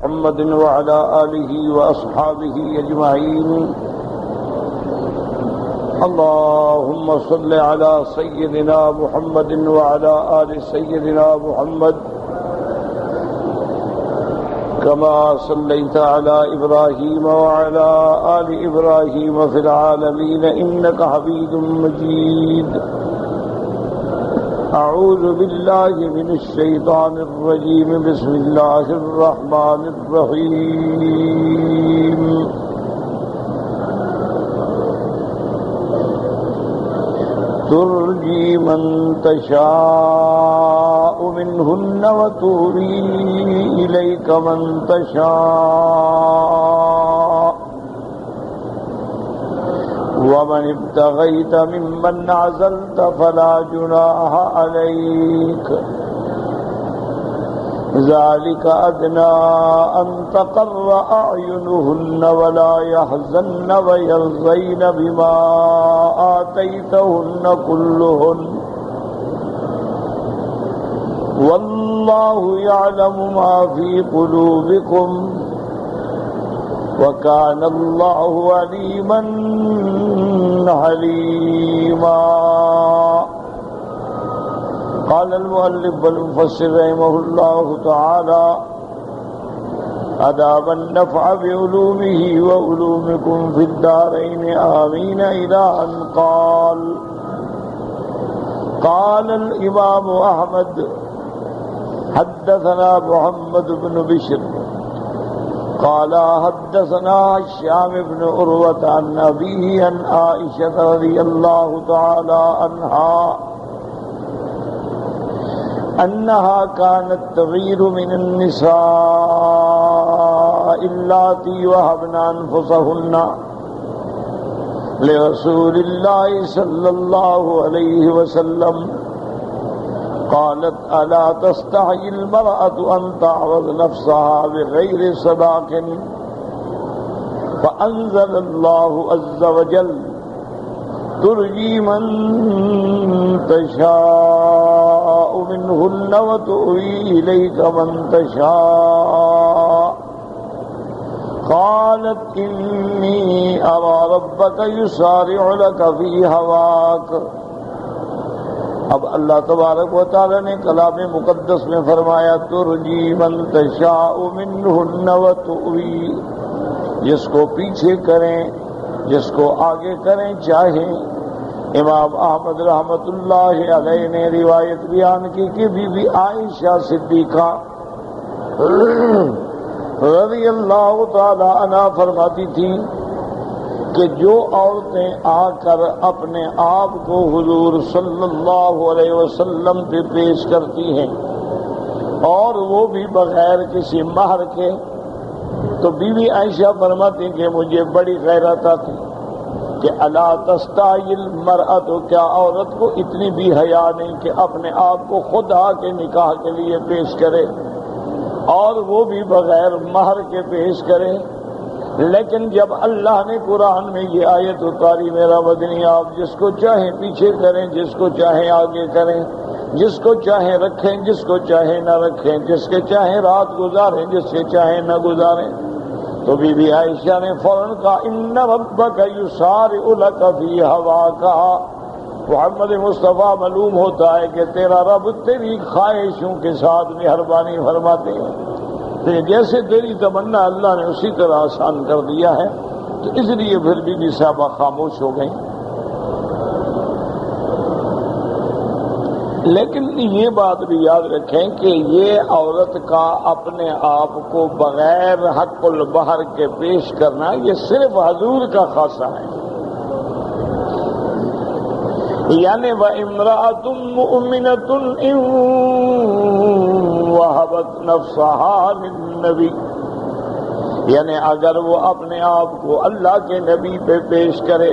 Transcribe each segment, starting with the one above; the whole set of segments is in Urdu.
محمد وعلى آله وأصحابه أجمعين. اللهم صل على سيدنا محمد وعلى آل سيدنا محمد كما صليت على إبراهيم وعلى آل إبراهيم في العالمين إنك حميد مجيد. أعوذ بالله من الشيطان الرجيم. بسم الله الرحمن الرحيم. ترجي من تشاء منهن وتؤوي إليك من تشاء ومن ابتغيت ممن عزلت فلا جناح عليك ذلك أدنى أن تقر أعينهن ولا يحزن ويرضين بما آتيتهن كلهن والله يعلم ما في قلوبكم وكان الله عليما حليما. قال المؤلف والمفسر رحمه الله تعالى: أدام النفع بعلومه وعلومكم في الدارين آمين. إلى أن قال الإمام أحمد: حدثنا محمد بن بشر قال حدثنا هشام بن عروة عن أبيه عن عائشة رضي الله تعالى عنها أنها كانت تغير من النساء اللاتي وهبن أنفسهن لرسول الله صلى الله عليه وسلم. قالت: ألا تستحي المرأة أن تعرض نفسها بغير صداق؟ فأنزل الله عز وجل: ترجي من تشاء منهن وتؤوي إليك من تشاء. قالت: إني أرى ربك يسارع لك في هواك. اب اللہ تبارک و تعالی نے کلام مقدس میں فرمایا: ترجی من تشاء منہن وتؤوی، جس کو پیچھے کریں جس کو آگے کریں چاہیں. امام احمد رحمت اللہ علیہ نے روایت بیان کی کہ بی بی عائشہ صدیقہ رضی اللہ تعالی عنہا فرماتی تھی کہ جو عورتیں آ کر اپنے آپ کو حضور صلی اللہ علیہ وسلم پہ پیش کرتی ہیں اور وہ بھی بغیر کسی مہر کے، تو بی بی عائشہ فرماتی کہ مجھے بڑی غیرت آتی کہ الا تستحی المرأۃ، کیا عورت کو اتنی بھی حیا نہیں کہ اپنے آپ کو خود آ کے نکاح کے لیے پیش کرے اور وہ بھی بغیر مہر کے پیش کرے. لیکن جب اللہ نے قرآن میں یہ آیت اتاری: میرا مدنی آپ جس کو چاہیں پیچھے کریں، جس کو چاہیں آگے کریں، جس کو چاہیں رکھیں، جس کو چاہیں نہ رکھیں، جس کے چاہیں رات گزاریں، جس کے چاہیں نہ گزاریں، تو بی بی عائشہ نے فوراً کہا: ان ربک یسارع لک فی ہواک. محمد مصطفیٰ معلوم ہوتا ہے کہ تیرا رب تیری خواہشوں کے ساتھ مہربانی فرماتے ہیں. جیسے تیری تمنا اللہ نے اسی طرح آسان کر دیا ہے. تو اس لیے پھر بی بی صاحبہ خاموش ہو گئیں. لیکن یہ بات بھی یاد رکھیں کہ یہ عورت کا اپنے آپ کو بغیر حق المہر کے پیش کرنا یہ صرف حضور کا خاصہ ہے. یعنی وَإِمْرَأَةٌ مُؤْمِنَةٌ إِن وَهَبَتْ نَفْسَهَا لِلنَّبِيِّ، یعنی اگر وہ اپنے آپ کو اللہ کے نبی پہ پیش کرے،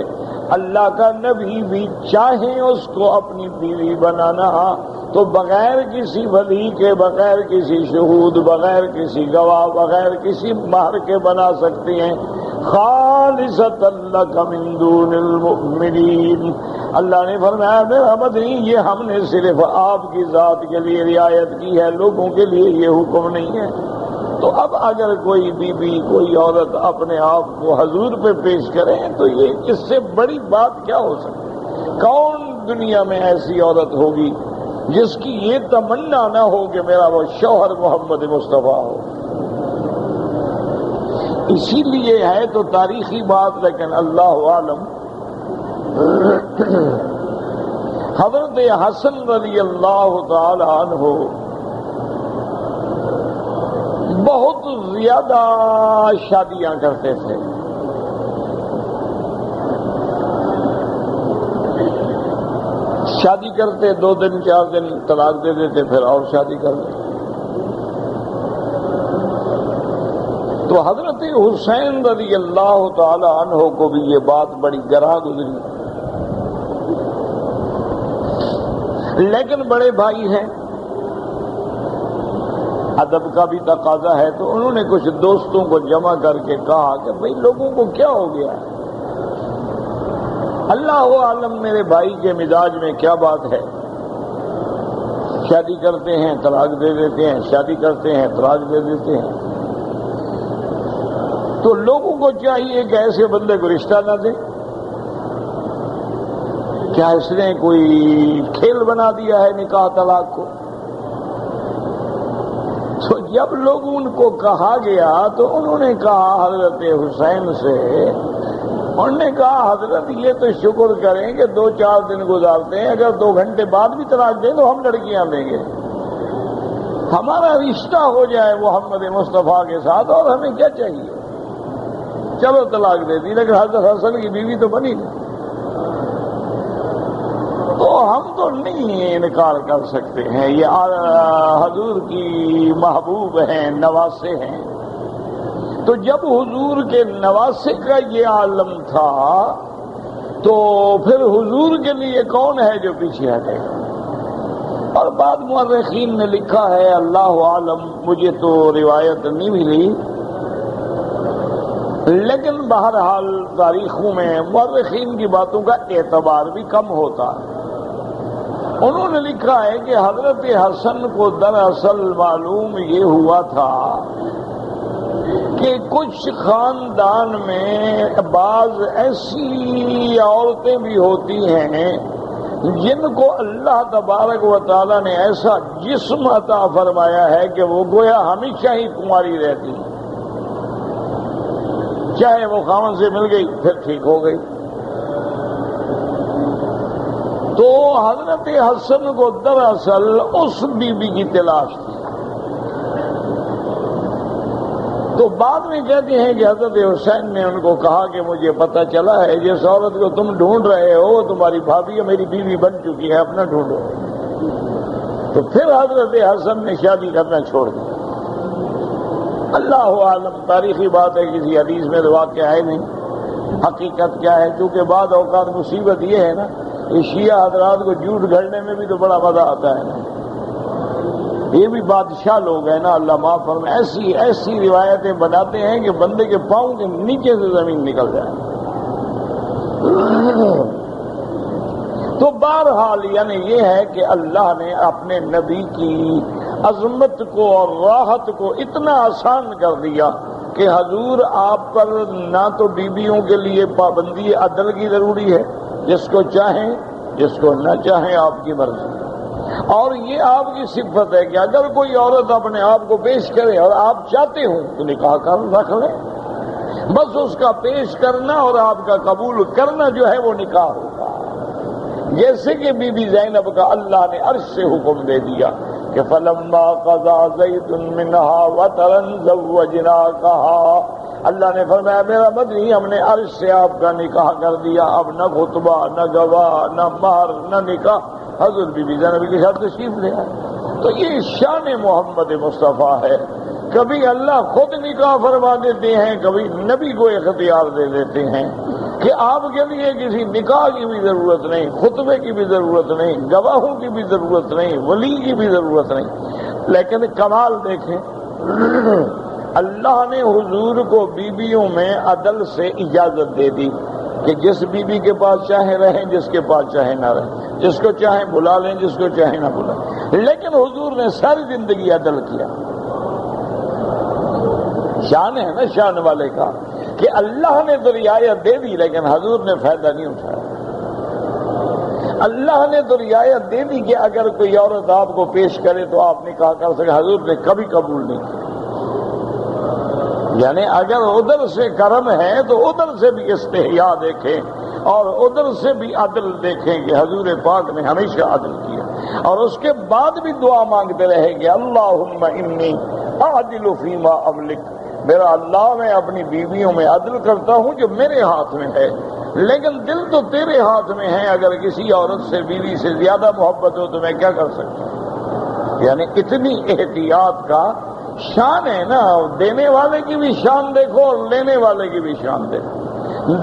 اللہ کا نبی بھی چاہے اس کو اپنی بیوی بنانا تو بغیر کسی ولی کے، بغیر کسی شہود، بغیر کسی گواہ، بغیر کسی مہر کے بنا سکتے ہیں. خالصۃ لک من دون المؤمنین، اللہ نے فرمایا میرا مدنی یہ ہم نے صرف آپ کی ذات کے لیے رعایت کی ہے، لوگوں کے لیے یہ حکم نہیں ہے. تو اب اگر کوئی بیوی کوئی عورت اپنے آپ کو حضور پہ پیش کرے تو یہ اس سے بڑی بات کیا ہو سکتی؟ کون دنیا میں ایسی عورت ہوگی جس کی یہ تمنا نہ ہو کہ میرا وہ شوہر محمد مصطفیٰ ہو؟ اسی لیے ہے تو تاریخی بات، لیکن اللہ عالم حضرت حسن رضی اللہ تعالی عنہ بہت زیادہ شادیاں کرتے تھے. شادی کرتے 2 دن 4 دن طلاق دے دیتے، پھر اور شادی کرتے. تو حضرت حسین رضی اللہ تعالی عنہ کو بھی یہ بات بڑی گراں گزری، لیکن بڑے بھائی ہیں، ادب کا بھی تقاضا ہے، تو انہوں نے کچھ دوستوں کو جمع کر کے کہا کہ بھئی لوگوں کو کیا ہو گیا ہے؟ اللہ عالم میرے بھائی کے مزاج میں کیا بات ہے، شادی کرتے ہیں طلاق دے دیتے ہیں، شادی کرتے ہیں طلاق دے دیتے ہیں. تو لوگوں کو چاہیے کہ ایسے بندے کو رشتہ نہ دیں. کیا اس نے کوئی کھیل بنا دیا ہے نکاح طلاق کو؟ تو جب لوگوں کو کہا گیا تو انہوں نے کہا حضرت حسین سے، انہوں نے کہا حضرت یہ تو شکر کریں کہ 2-4 دن گزارتے ہیں، اگر 2 گھنٹے بعد بھی طلاق دیں تو ہم لڑکیاں لیں گے، ہمارا رشتہ ہو جائے محمد مصطفیٰ کے ساتھ، اور ہمیں کیا چاہیے؟ چلو طلاق دے دی، لیکن حضرت حسن کی بیوی تو بنی نہیں. تو ہم تو نہیں انکار کر سکتے ہیں، یہ حضور کی محبوب ہیں، نواسے ہیں. تو جب حضور کے نواسے کا یہ عالم تھا تو پھر حضور کے لیے کون ہے جو پیچھے ہٹے گا؟ اور بعد مورخین نے لکھا ہے، اللہ عالم مجھے تو روایت نہیں ملی، لیکن بہرحال تاریخوں میں مورخین کی باتوں کا اعتبار بھی کم ہوتا ہے. انہوں نے لکھا ہے کہ حضرت حسن کو دراصل معلوم یہ ہوا تھا کہ کچھ خاندان میں بعض ایسی عورتیں بھی ہوتی ہیں جن کو اللہ تبارک و تعالیٰ نے ایسا جسم عطا فرمایا ہے کہ وہ گویا ہمیشہ ہی کنواری رہتی ہیں، چاہے وہ خاوند سے مل گئی پھر ٹھیک ہو گئی. تو حضرت حسن کو دراصل اس بیوی کی تلاش تھی. تو بعد میں کہتے ہیں کہ حضرت حسین نے ان کو کہا کہ مجھے پتہ چلا ہے جس عورت کو تم ڈھونڈ رہے ہو تمہاری بھابھی میری بیوی بن چکی ہے، اپنا ڈھونڈو. تو پھر حضرت حسن نے شادی کرنا چھوڑ دیا. اللہ عالم تاریخی بات ہے، کسی حدیث میں تو واقعہ ہے نہیں، حقیقت کیا ہے. کیونکہ بعض اوقات مصیبت یہ ہے نا، یہ شیعہ حضرات کو جھوٹ گھڑنے میں بھی تو بڑا مزہ آتا ہے نا. یہ بھی بادشاہ لوگ ہیں نا، اللہ معاف فرمائے، ایسی ایسی روایتیں بناتے ہیں کہ بندے کے پاؤں کے نیچے سے زمین نکل جائے. تو بہرحال یعنی یہ ہے کہ اللہ نے اپنے نبی کی عظمت کو اور راحت کو اتنا آسان کر دیا کہ حضور آپ پر نہ تو بیویوں کے لیے پابندی عدل کی ضروری ہے، جس کو چاہیں جس کو نہ چاہیں آپ کی مرضی. اور یہ آپ کی صفت ہے کہ اگر کوئی عورت اپنے آپ کو پیش کرے اور آپ چاہتے ہوں تو نکاح کر رکھ لیں، بس اس کا پیش کرنا اور آپ کا قبول کرنا جو ہے وہ نکاح ہوگا. جیسے کہ بی بی زینب کا اللہ نے عرش سے حکم دے دیا کہ فَلَمَّا قَضَى زَيْدٌ مِّنْهَا وَطَرًا زَوَّجْنَاكَهَا، اللہ نے فرمایا میرا مدنی ہم نے عرش سے آپ کا نکاح کر دیا. اب نہ خطبہ نہ گواہ نہ مہر نہ نکاح، حضرت بی بی زینب کے ساتھ تشریف لے آئے. تو یہ شان محمد مصطفیٰ ہے. کبھی اللہ خود نکاح فرما دیتے ہیں، کبھی نبی کو اختیار دے دیتے ہیں کہ آپ کے لیے کسی نکاح کی بھی ضرورت نہیں، خطبے کی بھی ضرورت نہیں، گواہوں کی بھی ضرورت نہیں، ولی کی بھی ضرورت نہیں. لیکن کمال دیکھیں، اللہ نے حضور کو بیویوں میں عدل سے اجازت دے دی کہ جس بیوی کے پاس چاہے رہیں، جس کے پاس چاہے نہ رہیں، جس کو چاہیں بلا لیں، جس کو چاہے نہ بلائیں. لیکن حضور نے ساری زندگی عدل کیا. شان ہے نا شان والے کا کہ اللہ نے تو رعایت دے دی لیکن حضور نے فائدہ نہیں اٹھایا. اللہ نے تو رعایت دے دی کہ اگر کوئی عورت آپ کو پیش کرے تو آپ نکاح کر سکے، حضور نے کبھی قبول نہیں کیا. یعنی اگر ادھر سے کرم ہے تو ادھر سے بھی استحیاء دیکھیں اور ادھر سے بھی عدل دیکھیں کہ حضور پاک نے ہمیشہ عدل کیا، اور اس کے بعد بھی دعا مانگتے رہیں گے اللہم انی اعدل فیما املک، میرا اللہ میں اپنی بیویوں میں عدل کرتا ہوں جو میرے ہاتھ میں ہے، لیکن دل تو تیرے ہاتھ میں ہے، اگر کسی عورت سے بیوی سے زیادہ محبت ہو تو میں کیا کر سکتا ہوں. یعنی اتنی احتیاط کا شان ہے نا. دینے والے کی بھی شان دیکھو اور لینے والے کی بھی شان دیکھو.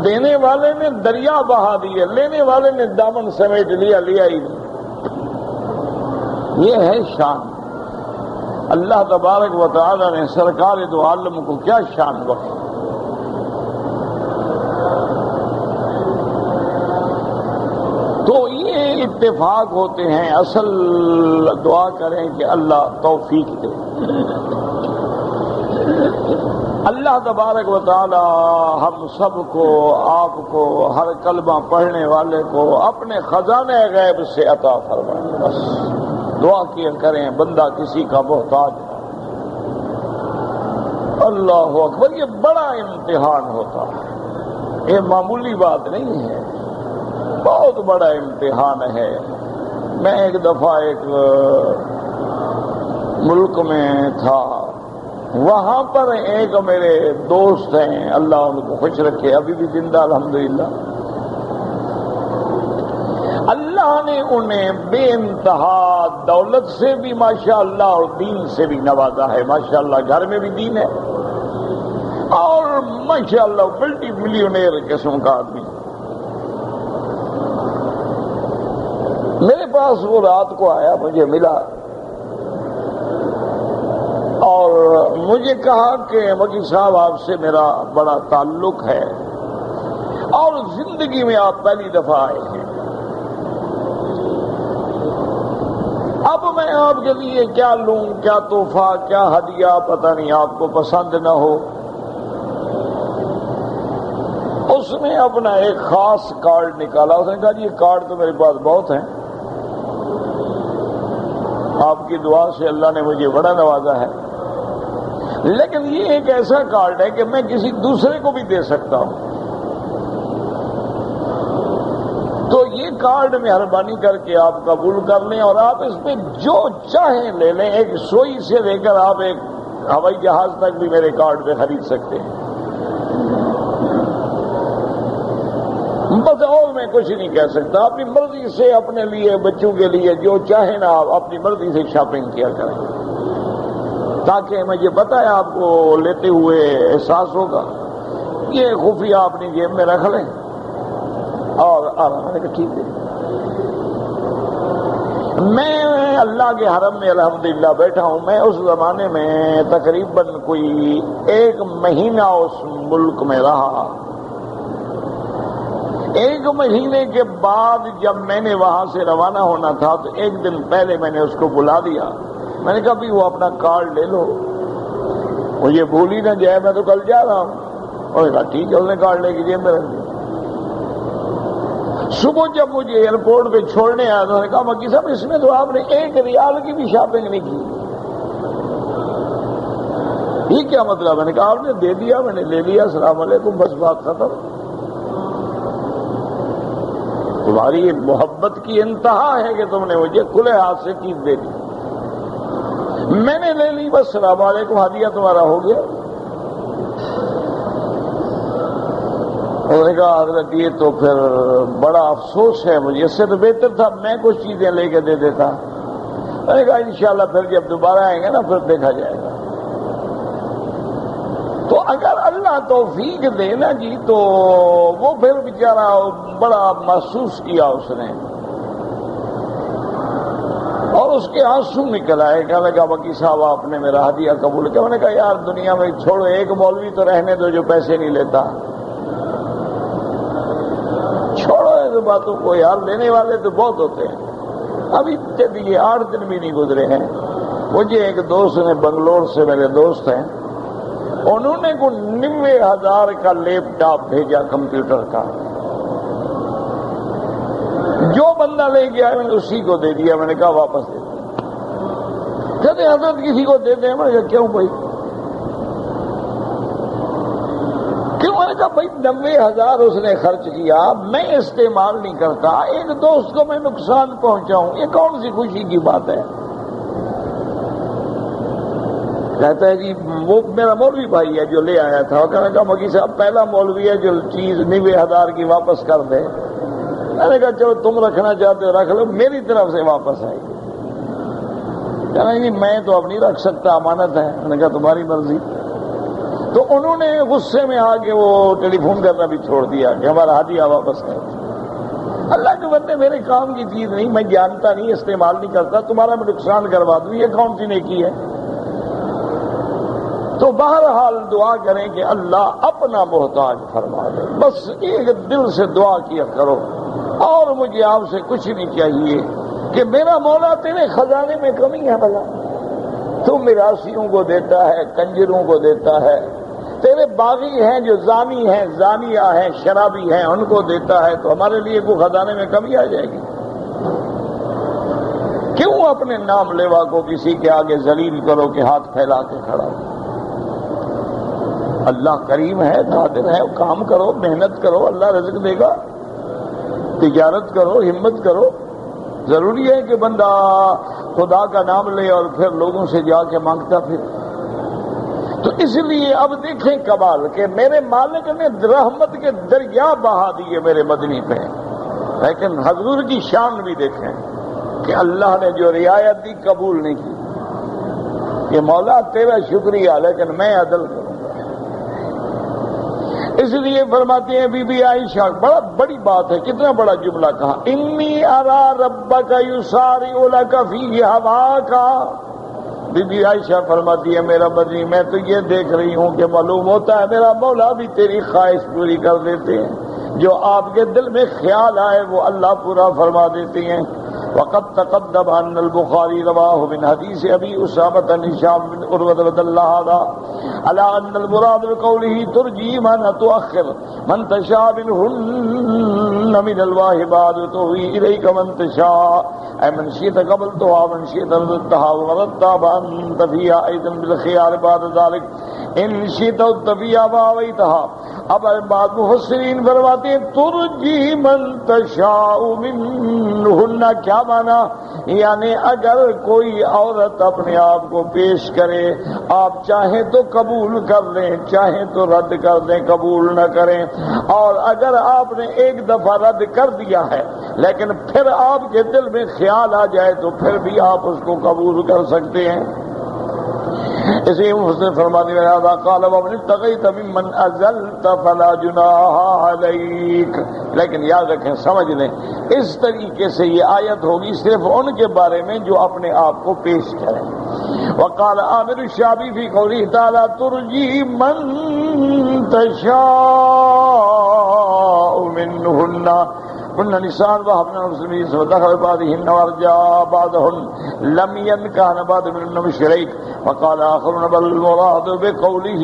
دینے والے نے دریا بہا دیے، لینے والے نے دامن سمیٹ لیا ہی نہیں. یہ ہے شان. اللہ تبارک و تعالی نے سرکار دو عالم کو کیا شان بخشی. تو یہ اتفاق ہوتے ہیں. اصل دعا کریں کہ اللہ توفیق دے. اللہ تبارک و تعالی ہم سب کو، آپ کو، ہر کلمہ پڑھنے والے کو اپنے خزانے غیب سے عطا فرمائے. بس دعا کیا کریں، بندہ کسی کا محتاج نہ. اللہ اکبر. یہ بڑا امتحان ہوتا ہے، یہ معمولی بات نہیں ہے، بہت بڑا امتحان ہے. میں ایک دفعہ ایک ملک میں تھا، وہاں پر ایک میرے دوست ہیں، اللہ ان کو خوش رکھے، ابھی بھی زندہ الحمدللہ. اللہ نے انہیں بے انتہا دولت سے بھی ماشاءاللہ اور دین سے بھی نوازا ہے. ماشاءاللہ گھر میں بھی دین ہے اور ماشاءاللہ ملٹی ملینئر قسم کا آدمی. میرے پاس وہ رات کو آیا، مجھے ملا اور مجھے کہا کہ وکیل صاحب آپ سے میرا بڑا تعلق ہے اور زندگی میں آپ پہلی دفعہ آئے ہیں. اب میں آپ کے لیے کیا لوں، کیا تحفہ، کیا ہدیہ، پتہ نہیں آپ کو پسند نہ ہو. اس نے اپنا ایک خاص کارڈ نکالا. اس نے کہا جی یہ کارڈ تو میرے پاس بہت ہیں، آپ کی دعا سے اللہ نے مجھے بڑا نوازا ہے، لیکن یہ ایک ایسا کارڈ ہے کہ میں کسی دوسرے کو بھی دے سکتا ہوں. تو یہ کارڈ مہربانی کر کے آپ قبول کر لیں اور آپ اس پہ جو چاہیں لے لیں. ایک سوئی سے لے کر آپ ایک ہوائی جہاز تک بھی میرے کارڈ پہ خرید سکتے ہیں. بس اور میں کچھ نہیں کہہ سکتا. اپنی مرضی سے اپنے لیے، بچوں کے لیے جو چاہیں نا آپ اپنی مرضی سے شاپنگ کیا کریں، تاکہ مجھے پتا ہے آپ کو لیتے ہوئے احساس ہوگا. یہ خفیہ اپنی جیب میں رکھ لیں اور آرام سے. ٹھیک ہے. میں اللہ کے حرم میں الحمدللہ بیٹھا ہوں. میں اس زمانے میں تقریباً کوئی 1 مہینہ اس ملک میں رہا. 1 مہینے کے بعد جب میں نے وہاں سے روانہ ہونا تھا تو 1 دن پہلے میں نے اس کو بلا دیا. میں نے کہا بھی وہ اپنا کارڈ لے لو، مجھے بھول ہی نہ جائے، میں تو کل جا رہا ہوں. اور کہا ٹھیک ہے. اس نے کارڈ لے کے جیب میں رکھ دیا. صبح جب مجھے ایئرپورٹ پہ چھوڑنے آیا تو نے کہا مکی صاحب اس میں تو آپ نے 1 ریال کی بھی شاپنگ نہیں کی. یہ کیا مطلب؟ میں نے کہا آپ نے دے دیا، میں نے لے لیا، السلام علیکم، بس بات ختم. تمہاری محبت کی انتہا ہے کہ تم نے مجھے کھلے ہاتھ سے چیز دے دی. میں نے لے لی، بس السلام علیکم، ہدیہ تمہارا ہو گیا. انہوں نے کہا حضرت یہ تو پھر بڑا افسوس ہے مجھے، اس سے تو بہتر تھا میں کچھ چیزیں لے کے دے دیتا. میں نے کہا انشاءاللہ پھر جب دوبارہ آئیں گے نا پھر دیکھا جائے گا. تو اگر اللہ توفیق دے نا جی تو وہ پھر بیچارہ بڑا محسوس کیا اس نے اور اس کے آنسو نکل آئے. کہنے لگا وکیل صاحب آپ نے میرا ہدیہ قبول کیا. میں نے کہا یار دنیا میں چھوڑو، ایک مولوی تو رہنے دو جو پیسے نہیں لیتا. چھوڑو ایسے باتوں کو یار، لینے والے تو بہت ہوتے ہیں. ابھی یہ 8 دن بھی نہیں گزرے ہیں. مجھے ایک دوست نے، بنگلور سے میرے دوست ہیں، انہوں نے کو 90,000 کا لیپ ٹاپ بھیجا کمپیوٹر کا، جو بندہ لے گیا میں نے اسی کو دے دیا، میں نے کہا واپس دے دیا۔ کہتے حضرت کسی کو دے دیں، میں نے کہا کیوں بھائی، کیوں؟ میں نے کہا بھائی 90,000 اس نے خرچ کیا، میں استعمال نہیں کرتا، ایک دوست کو میں نقصان پہنچاؤں، یہ کون سی خوشی کی بات ہے؟ کہتا ہے جی وہ میرا مولوی بھائی ہے جو لے آیا تھا، کہنے کا مکی صاحب پہلا مولوی ہے جو چیز 90,000 کی واپس کر دے۔ میں نے کہا چلو تم رکھنا چاہتے ہو رکھ لو، میری طرف سے واپس آئے گی۔ کہنا جی میں تو اب نہیں رکھ سکتا، امانت ہے۔ میں نے کہا تمہاری مرضی۔ تو انہوں نے غصے میں آ کے وہ ٹیلی فون کرنا بھی چھوڑ دیا کہ ہمارا ہدیہ واپس کر۔ اللہ کے بندے میرے کام کی چیز نہیں، میں جانتا نہیں، استعمال نہیں کرتا، تمہارا میں نقصان کروا دوں، یہ کون سی نیکی ہے؟ تو بہرحال دعا کریں کہ اللہ اپنا محتاج فرما دے، بس ایک دل سے دعا کیا کرو، اور مجھے آپ سے کچھ نہیں چاہیے کہ میرا مولا تیرے خزانے میں کمی ہے بھلا، تو میراثیوں کو دیتا ہے، کنجروں کو دیتا ہے، تیرے باغی ہیں جو زانی ہیں، زانیہ ہیں، شرابی ہیں، ان کو دیتا ہے، تو ہمارے لیے کوئی خزانے میں کمی آ جائے گی؟ کیوں اپنے نام لیوا کو کسی کے آگے ذلیل کرو کہ ہاتھ پھیلا کے کھڑا ہو؟ اللہ کریم ہے، قادر ہے، کام کرو، محنت کرو، اللہ رزق دے گا، تجارت کرو، ہمت کرو۔ ضروری ہے کہ بندہ خدا کا نام لے اور پھر لوگوں سے جا کے مانگتا پھر؟ تو اس لیے اب دیکھیں کمال کہ میرے مالک نے رحمت کے دریا بہا دیے میرے مدنی پہ، لیکن حضور کی شان بھی دیکھیں کہ اللہ نے جو رعایت دی قبول نہیں کی کہ مولا تیرا شکریہ لیکن میں عدل کروں۔ اس لیے فرماتے ہیں بی بی عائشہ، بڑا بڑی بات ہے، کتنا بڑا جملہ کہا، انی ارا ربک یسارع لک فی ہواک۔ بی بی عائشہ فرماتی ہے میرا مدنی میں تو یہ دیکھ رہی ہوں کہ معلوم ہوتا ہے میرا مولا بھی تیری خواہش پوری کر دیتے ہیں، جو آپ کے دل میں خیال آئے وہ اللہ پورا فرما دیتے ہیں۔ وقد تقدم ان البخاری رواه من حدیث ابی اسامہ بن هشام بن عروہ رضی اللہ عنہ على ان المراد بقوله ترجی من تؤخر من تشاء منهن من الواهبات وتهوي اليك من تشاء اي من شئت قبلتها ومن شئت رددتها ورددت فانت فيها ايضا بالخيار بعد ذلك ان شئت فيها فاويتها۔ اب بعض مفسرین فرماتے ہیں ترجی من تشاء منهن کیا مانا؟ یعنی اگر کوئی عورت اپنے آپ کو پیش کرے، آپ چاہیں تو قبول کر لیں، چاہیں تو رد کر دیں، قبول نہ کریں، اور اگر آپ نے ایک دفعہ رد کر دیا ہے لیکن پھر آپ کے دل میں خیال آ جائے تو پھر بھی آپ اس کو قبول کر سکتے ہیں۔ اسی مسلم فرماتے ہیں قال ومن اتقیت ممن ازلت فلا جناح علیک، لیکن یاد رکھیں سمجھ لیں اس طریقے سے یہ آیت ہوگی صرف ان کے بارے میں جو اپنے آپ کو پیش کریں۔ وقال عامر الشعبی فی قوله تعالی ترجی من تشاء منهن كن نساء وهبنا المسلمين فدخل بعضهن وارجع بعضهن لم ينكحن بعض منهن مشرك وقال آخرون بل المراد بقوله۔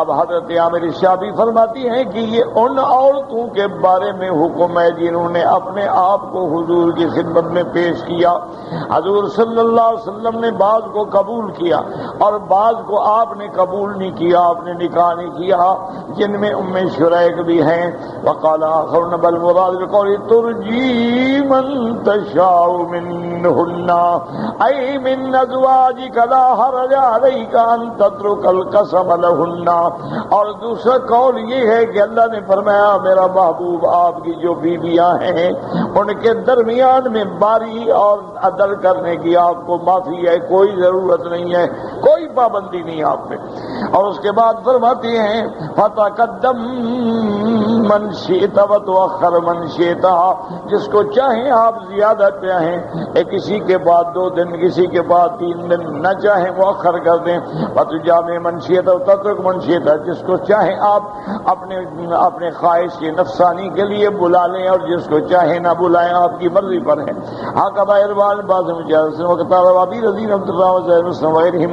اب حضرت عامر شعبی فرماتی ہیں کہ یہ ان عورتوں کے بارے میں حکم ہے جنہوں نے اپنے آپ کو حضور کی خدمت میں پیش کیا، حضور صلی اللہ علیہ وسلم نے بعض کو قبول کیا اور بعض کو آپ نے قبول نہیں کیا، آپ نے نکاح نہیں کیا، جن میں ام شریک بھی ہیں۔ وقال آخرون بل المراد بقوله ترجی من تشاء منهن اي من ازواجك لا حرج عليك ان تترك القسم لهن۔ اور دوسرا قول یہ ہے کہ اللہ نے فرمایا میرا محبوب آپ کی جو بیویاں ہیں ان کے درمیان میں باری اور عدل کرنے کی آپ کو معافی ہے، کوئی ضرورت نہیں ہے، کوئی پابندی نہیں آپ پہ۔ اور اس کے بعد فرماتے ہیں فتقدم من شئت وتؤخر من شئت، جس کو چاہیں آپ زیادہ چاہیں کسی کے بعد 2 دن کسی کے بعد 3 دن، نہ چاہیں مؤخر کر دیں۔ فتجامع من شئت وتترک من شئت، جس کو چاہیں آپ اپنے خواہش کی نفسانی کے لیے بلا لیں اور جس کو چاہیں نہ بلائیں، آپ کی مرضی پر ہے۔ حقبہ اربان بعض مجاہد وقت ربی رضی عبد اللہ وزیر مسلم وغیرہم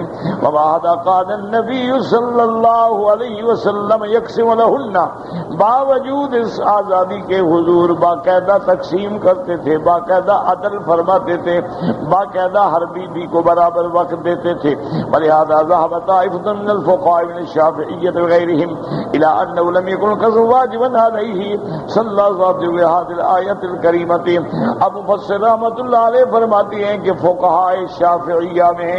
واحدہ قال النبی صلی اللہ علیہ وسلم یقسم لہن، باوجود اس آزادی کے حضور باقاعدہ تقسیم کرتے تھے، باقاعدہ عدل فرماتے تھے، باقاعدہ ہر بیوی کو برابر وقت دیتے تھے. ولہذا ذهب طائفة من الفقهاء من الشافعية وغيرهم إلى أنه لم يكن القصر واجبا عليه صلى الله عليه وسلم بهذه الآية الكريمة. اب مفسر رحمۃ اللہ علیہ فرماتی ہیں کہ فقہاء شافعیہ میں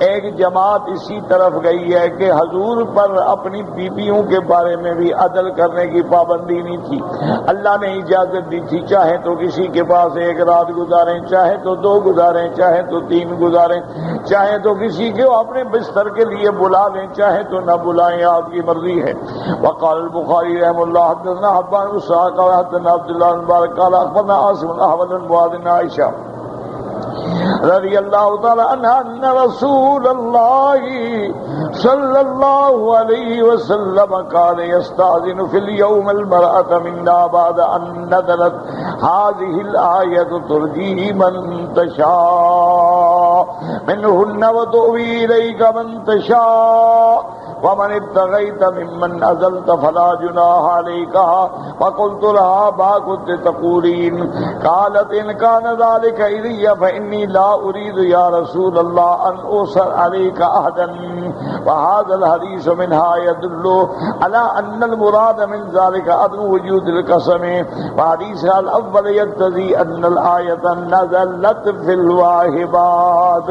ایک جماعت اسی طرف گئی ہے کہ حضور پر اپنی بیویوں کے بارے میں بھی عدل کرنے کی پابندی نہیں تھی. اللہ نے اجازت دی تھی، چاہے تو کسی کے پاس ایک رات گزاریں، چاہے تو 2 گزاریں، چاہے تو 3 گزاریں، چاہے تو کسی کو اپنے بستر کے لیے بلا لیں، چاہے تو نہ بلائیں، آپ کی مرضی ہے. وقال البخاری رحم اللہ حدثنا حبان بن اسحاق قال حدثنا عبد الله بن مبارك قال اخبرنا عاصم بن احمد بن معاذ بن عائشہ رضی اللہ تعالی عنہ ان رسول اللہ صلی اللہ علیہ وسلم كان يستأذن في اليوم المرأة منا بعد ان نزلت هذه الآية ترجي من تشاء منهن وتؤوي إليك من تشاء ومن ابتغيت ممن أزلت فلا جناح عليك. فقلت لها ما كنت تقولين؟ قالت إن كان ذلك إلي فإني لا أريد يا رسول الله أن أوصل عليك أحدا. وهذا الحديث منها يدل على أن المراد من ذلك عدم وجود القسم. وحديث الأول يقتضي أن الآية نزلت في الواهبات.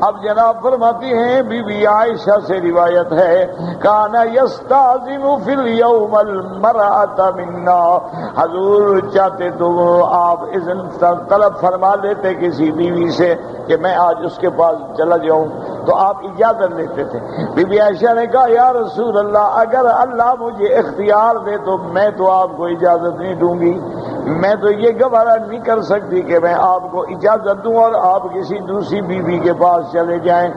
اب جناب فرماتی ہیں بی بی عائشہ سے روایت ہے کان یستأذن فی الیوم المرأة منا، حضور چاہتے تو آپ اذن طلب فرما لیتے کسی بیوی سے کہ میں آج اس کے پاس چلا جاؤں تو آپ اجازت لیتے تھے. بی بی عائشہ نے کہا یا رسول اللہ اگر اللہ مجھے اختیار دے تو میں تو آپ کو اجازت نہیں دوں گی، میں تو یہ گوارا نہیں کر سکتی کہ میں آپ کو اجازت دوں اور آپ کسی دوسری بیوی کے پاس چلے جائیں،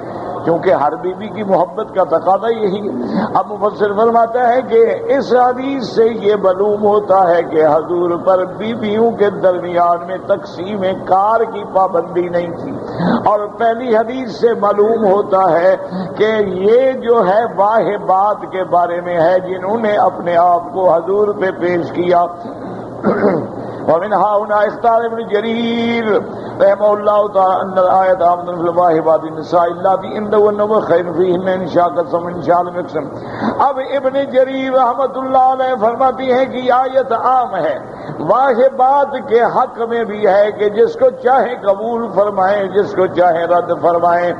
کیونکہ ہر بیوی کی محبت کا تقاضا یہی ہے. اب مفسر فرماتا ہے کہ اس حدیث سے یہ معلوم ہوتا ہے کہ حضور پر بیویوں کے درمیان میں تقسیم کار کی پابندی نہیں تھی، اور پہلی حدیث سے معلوم ہوتا ہے کہ یہ جو ہے واہبات کے بارے میں ہے جنہوں نے اپنے آپ کو حضور پہ پیش کیا. ومنها هنا اختار ابن جرير رحمه الله تعالى ان الآية عامة في الواهبات النساء اللاتي عنده خير فيهن ان شاء قسم ان شاء لم يقسم. اب ابن جریر رحمۃ اللہ علیہ فرماتی ہے کہ آیت عام ہے، واہبات کے حق میں بھی ہے کہ جس کو چاہے قبول فرمائیں، جس کو چاہے رد فرمائیں،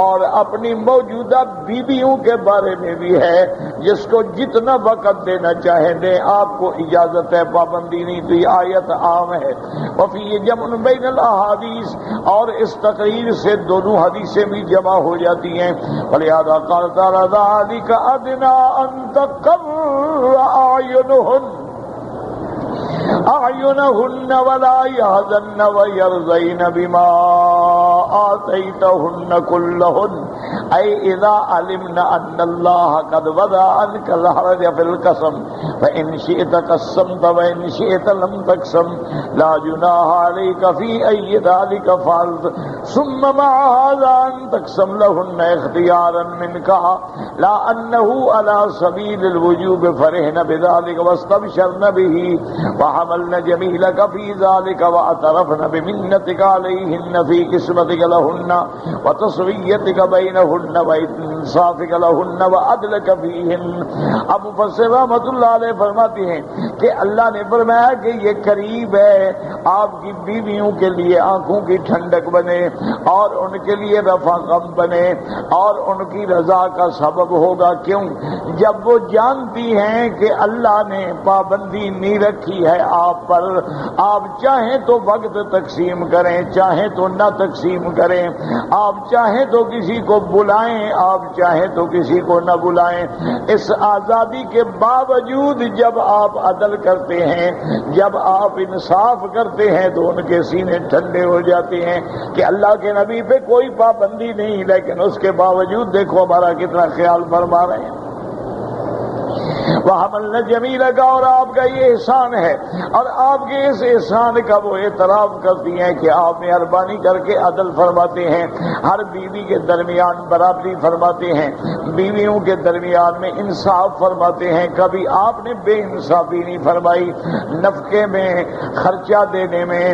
اور اپنی موجودہ بیویوں کے بارے میں بھی ہے، جس کو جتنا وقت دینا چاہیں دیں، آپ کو اجازت ہے، پابندی نہیں. تو یہ آیت عام ہے. وفی جمع بین الاحادیث، اور اس تقریر سے دونوں حدیثیں بھی جمع ہو جاتی ہیں. ولہذا قال تعالی ذلک ادنی ان تقر اعینہن ولا یحزن ویرضین بما آتیتہن کلہن، اے اذا علمن ان اللہ قد وضع عنک الحرج فی القسم فإن شئت قسمت وإن شئت لم تقسم لا جناح عليك في أي ذلك فعلت. ثم مع هذا أن تقسم لهن اختيارا منك لا أنه على سبيل الوجوب فرحن بذلك واستبشرن به وحملن جميلك في ذلك واعترفن بمنتك عليهن في قسمتك لهن وتصويتك بينهن وإنصافك لهن وعدلك فيهن. اب مفسر رحمۃ اللہ علیہ فرماتی ہیں کہ اللہ نے فرمایا کہ یہ قریب ہے آپ کی بیویوں کے لیے آنکھوں کی ٹھنڈک بنے اور ان کے لیے رفع غم بنے اور ان کی رضا کا سبب ہوگا. کیوں؟ جب وہ جانتی ہیں کہ اللہ نے پابندی نہیں رکھی ہے آپ پر، آپ چاہیں تو وقت تقسیم کریں، چاہیں تو نہ تقسیم کریں، آپ چاہیں تو کسی کو بلائیں، آپ چاہیں تو کسی کو نہ بلائیں. اس آزادی کے باوجود جب آپ عدل کرتے ہیں، جب آپ انصاف کرتے ہیں تو ان کے سینے ٹھنڈے ہو جاتے ہیں کہ اللہ کے نبی پہ کوئی پابندی نہیں، لیکن اس کے باوجود دیکھو ہمارا کتنا خیال فرما رہے ہیں. وحملنا جمیلہ کا، اور آپ کا یہ احسان ہے، اور آپ کے اس احسان کا وہ اعتراف کرتی ہیں کہ آپ مہربانی کر کے عدل فرماتے ہیں، ہر بیوی کے درمیان برابری فرماتے ہیں، بیویوں کے درمیان میں انصاف فرماتے ہیں، کبھی آپ نے بے انصافی نہیں فرمائی، نفقے میں، خرچہ دینے میں،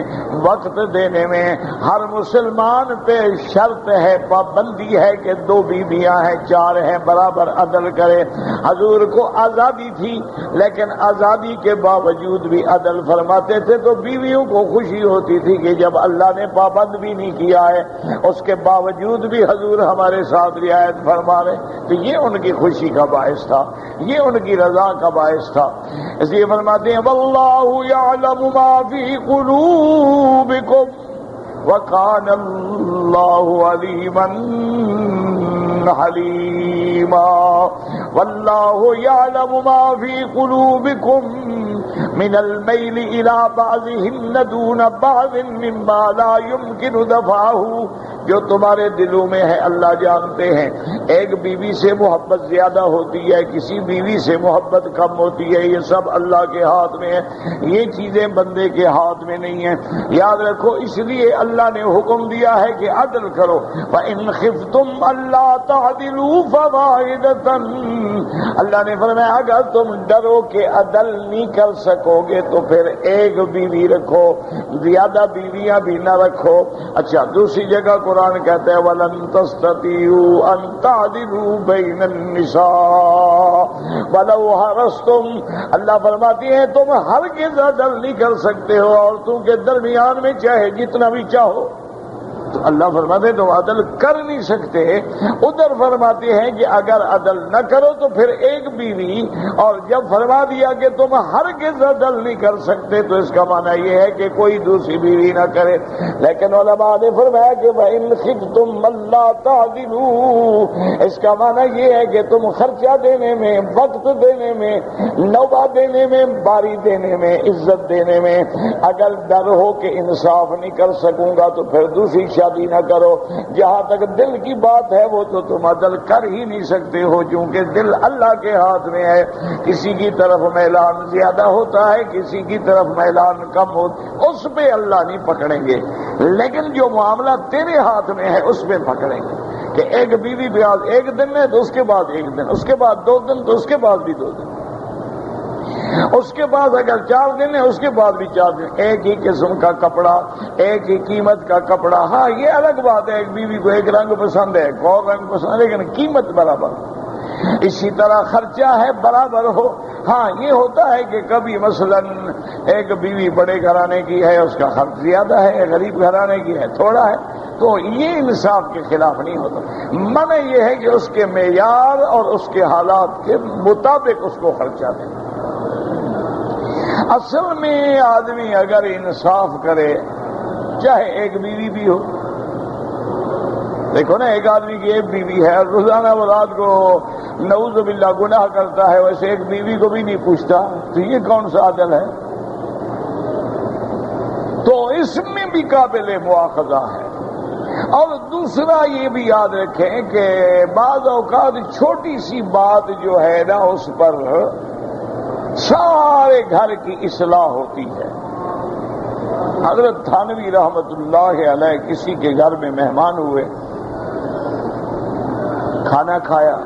وقت دینے میں، ہر مسلمان پہ شرط ہے، پابندی ہے کہ 2 بیویاں ہیں، 4 ہیں، برابر عدل کرے۔ حضور کو آزادی تھی لیکن آزادی کے باوجود بھی عدل فرماتے تھے، تو بیویوں کو خوشی ہوتی تھی کہ جب اللہ نے پابند بھی نہیں کیا ہے اس کے باوجود بھی حضور ہمارے ساتھ رعایت فرما رہے، تو یہ ان کی خوشی کا باعث تھا، یہ ان کی رضا کا باعث تھا۔ اس لیے فرماتے ہیں واللہ یعلم ما فی قلوبکم وَكَانَ اللَّهُ عَلِيمًا حَلِيمًا وَاللَّهُ يَعْلَمُ مَا فِي قُلُوبِكُم مِّنَ الْمَيْلِ إِلَىٰ بَعْضِهِنَّ دُونَ بَعْضٍ مِّمَّا لَا يُمْكِنُ دَفْعُهُ، جو تمہارے دلوں میں ہے اللہ جانتے ہیں۔ ایک بیوی سے محبت زیادہ ہوتی ہے، کسی بیوی سے محبت کم ہوتی ہے، یہ سب اللہ کے ہاتھ میں ہے، یہ چیزیں بندے کے ہاتھ میں نہیں ہیں۔ یاد رکھو، اس لیے اللہ نے حکم دیا ہے کہ عدل کرو۔ وَإِنْ خِفْتُمْ أَلَّا تَعْدِلُوا فَوَاحِدَةً، اللہ نے فرمایا اگر تم ڈرو کہ عدل نہیں کر سکو گے تو پھر ایک بیوی رکھو، زیادہ بیویاں بھی نہ رکھو۔ اچھا، دوسری جگہ قرآن کہتا ہے وَلَن تَسْتَطِيعُوا أَن تَعْدِلُوا بَيْنَ النِّسَاءِ وَلَوْ حَرَصْتُمْ، اللہ فرماتی ہے تم ہرگز عدل نہیں کر سکتے ہو عورتوں کے درمیان میں چاہے جتنا بھی چاہو۔ تو اللہ فرماتے ہیں تم عدل کر نہیں سکتے، ادھر فرماتے ہیں کہ اگر عدل نہ کرو تو پھر ایک بیوی، اور جب فرما دیا کہ تم ہرگز عدل نہیں کر سکتے تو اس کا معنی یہ ہے کہ کوئی دوسری بیوی نہ کرے۔ لیکن علماء نے فرمایا کہ وَإِنْ خِفْتُمْ أَلَّا تَعْدِلُوا، اس کا معنی یہ ہے کہ تم خرچہ دینے میں، وقت دینے میں، نوبہ دینے میں، باری دینے میں، عزت دینے میں اگر ڈر ہو کہ انصاف نہیں کر سکوں گا تو پھر دوسری شادی نہ کرو۔ جہاں تک دل کی بات ہے وہ تو تم عدل کر ہی نہیں سکتے ہو، چونکہ دل اللہ کے ہاتھ میں ہے، کسی کی طرف میلان زیادہ ہوتا ہے، کسی کی طرف میلان کم ہوتا ہے، اس پہ اللہ نہیں پکڑیں گے، لیکن جو معاملہ تیرے ہاتھ میں ہے اس پہ پکڑیں گے کہ ایک بیوی بیاض ایک دن ہے تو اس کے بعد ایک دن، اس کے بعد 2 دن تو اس کے بعد بھی 2 دن، اس کے بعد اگر 4 دن ہے اس کے بعد بھی 4 دن، ایک ہی قسم کا کپڑا، ایک ہی قیمت کا کپڑا۔ ہاں یہ الگ بات ہے، ایک بیوی کو ایک رنگ پسند ہے، ایک اور رنگ پسند ہے، لیکن قیمت برابر۔ اسی طرح خرچہ ہے برابر ہو۔ ہاں یہ ہوتا ہے کہ کبھی مثلا ایک بیوی بڑے گھرانے کی ہے اس کا خرچ زیادہ ہے، غریب گھرانے کی ہے تھوڑا ہے، تو یہ انصاف کے خلاف نہیں ہوتا۔ منع یہ ہے کہ اس کے معیار اور اس کے حالات کے مطابق اس کو خرچہ دیں۔ اصل میں آدمی اگر انصاف کرے، چاہے ایک بیوی بھی ہو، دیکھو نا ایک آدمی کی ایک بیوی ہے، روزانہ وہ رات کو نعوذ باللہ گناہ کرتا ہے، ویسے ایک بیوی کو بھی نہیں پوچھتا، تو یہ کون سا عدل ہے؟ تو اس میں بھی قابل مواخذہ ہے۔ اور دوسرا یہ بھی یاد رکھیں کہ بعض اوقات چھوٹی سی بات جو ہے نا اس پر سارے گھر کی اصلاح ہوتی ہے۔ حضرت تھانوی رحمت اللہ علیہ کسی کے گھر میں مہمان ہوئے، کھانا کھایا،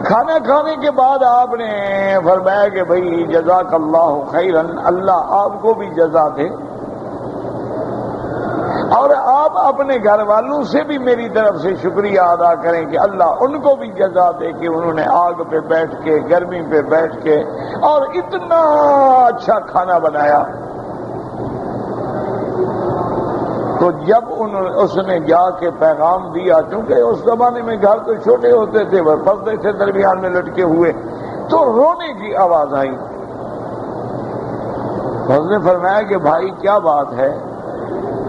کھانا کھانے کے بعد آپ نے فرمایا کہ بھئی جزاک اللہ خیرا، اللہ آپ کو بھی جزا دے، اور آپ اپنے گھر والوں سے بھی میری طرف سے شکریہ ادا کریں کہ اللہ ان کو بھی جزا دے کہ انہوں نے آگ پہ بیٹھ کے، گرمی پہ بیٹھ کے اور اتنا اچھا کھانا بنایا۔ تو جب اس نے جا کے پیغام دیا، کیونکہ اس زمانے میں گھر تو چھوٹے ہوتے تھے، وہ پردے سے درمیان میں لٹکے ہوئے، تو رونے کی آواز آئی۔ اس نے فرمایا کہ بھائی کیا بات ہے؟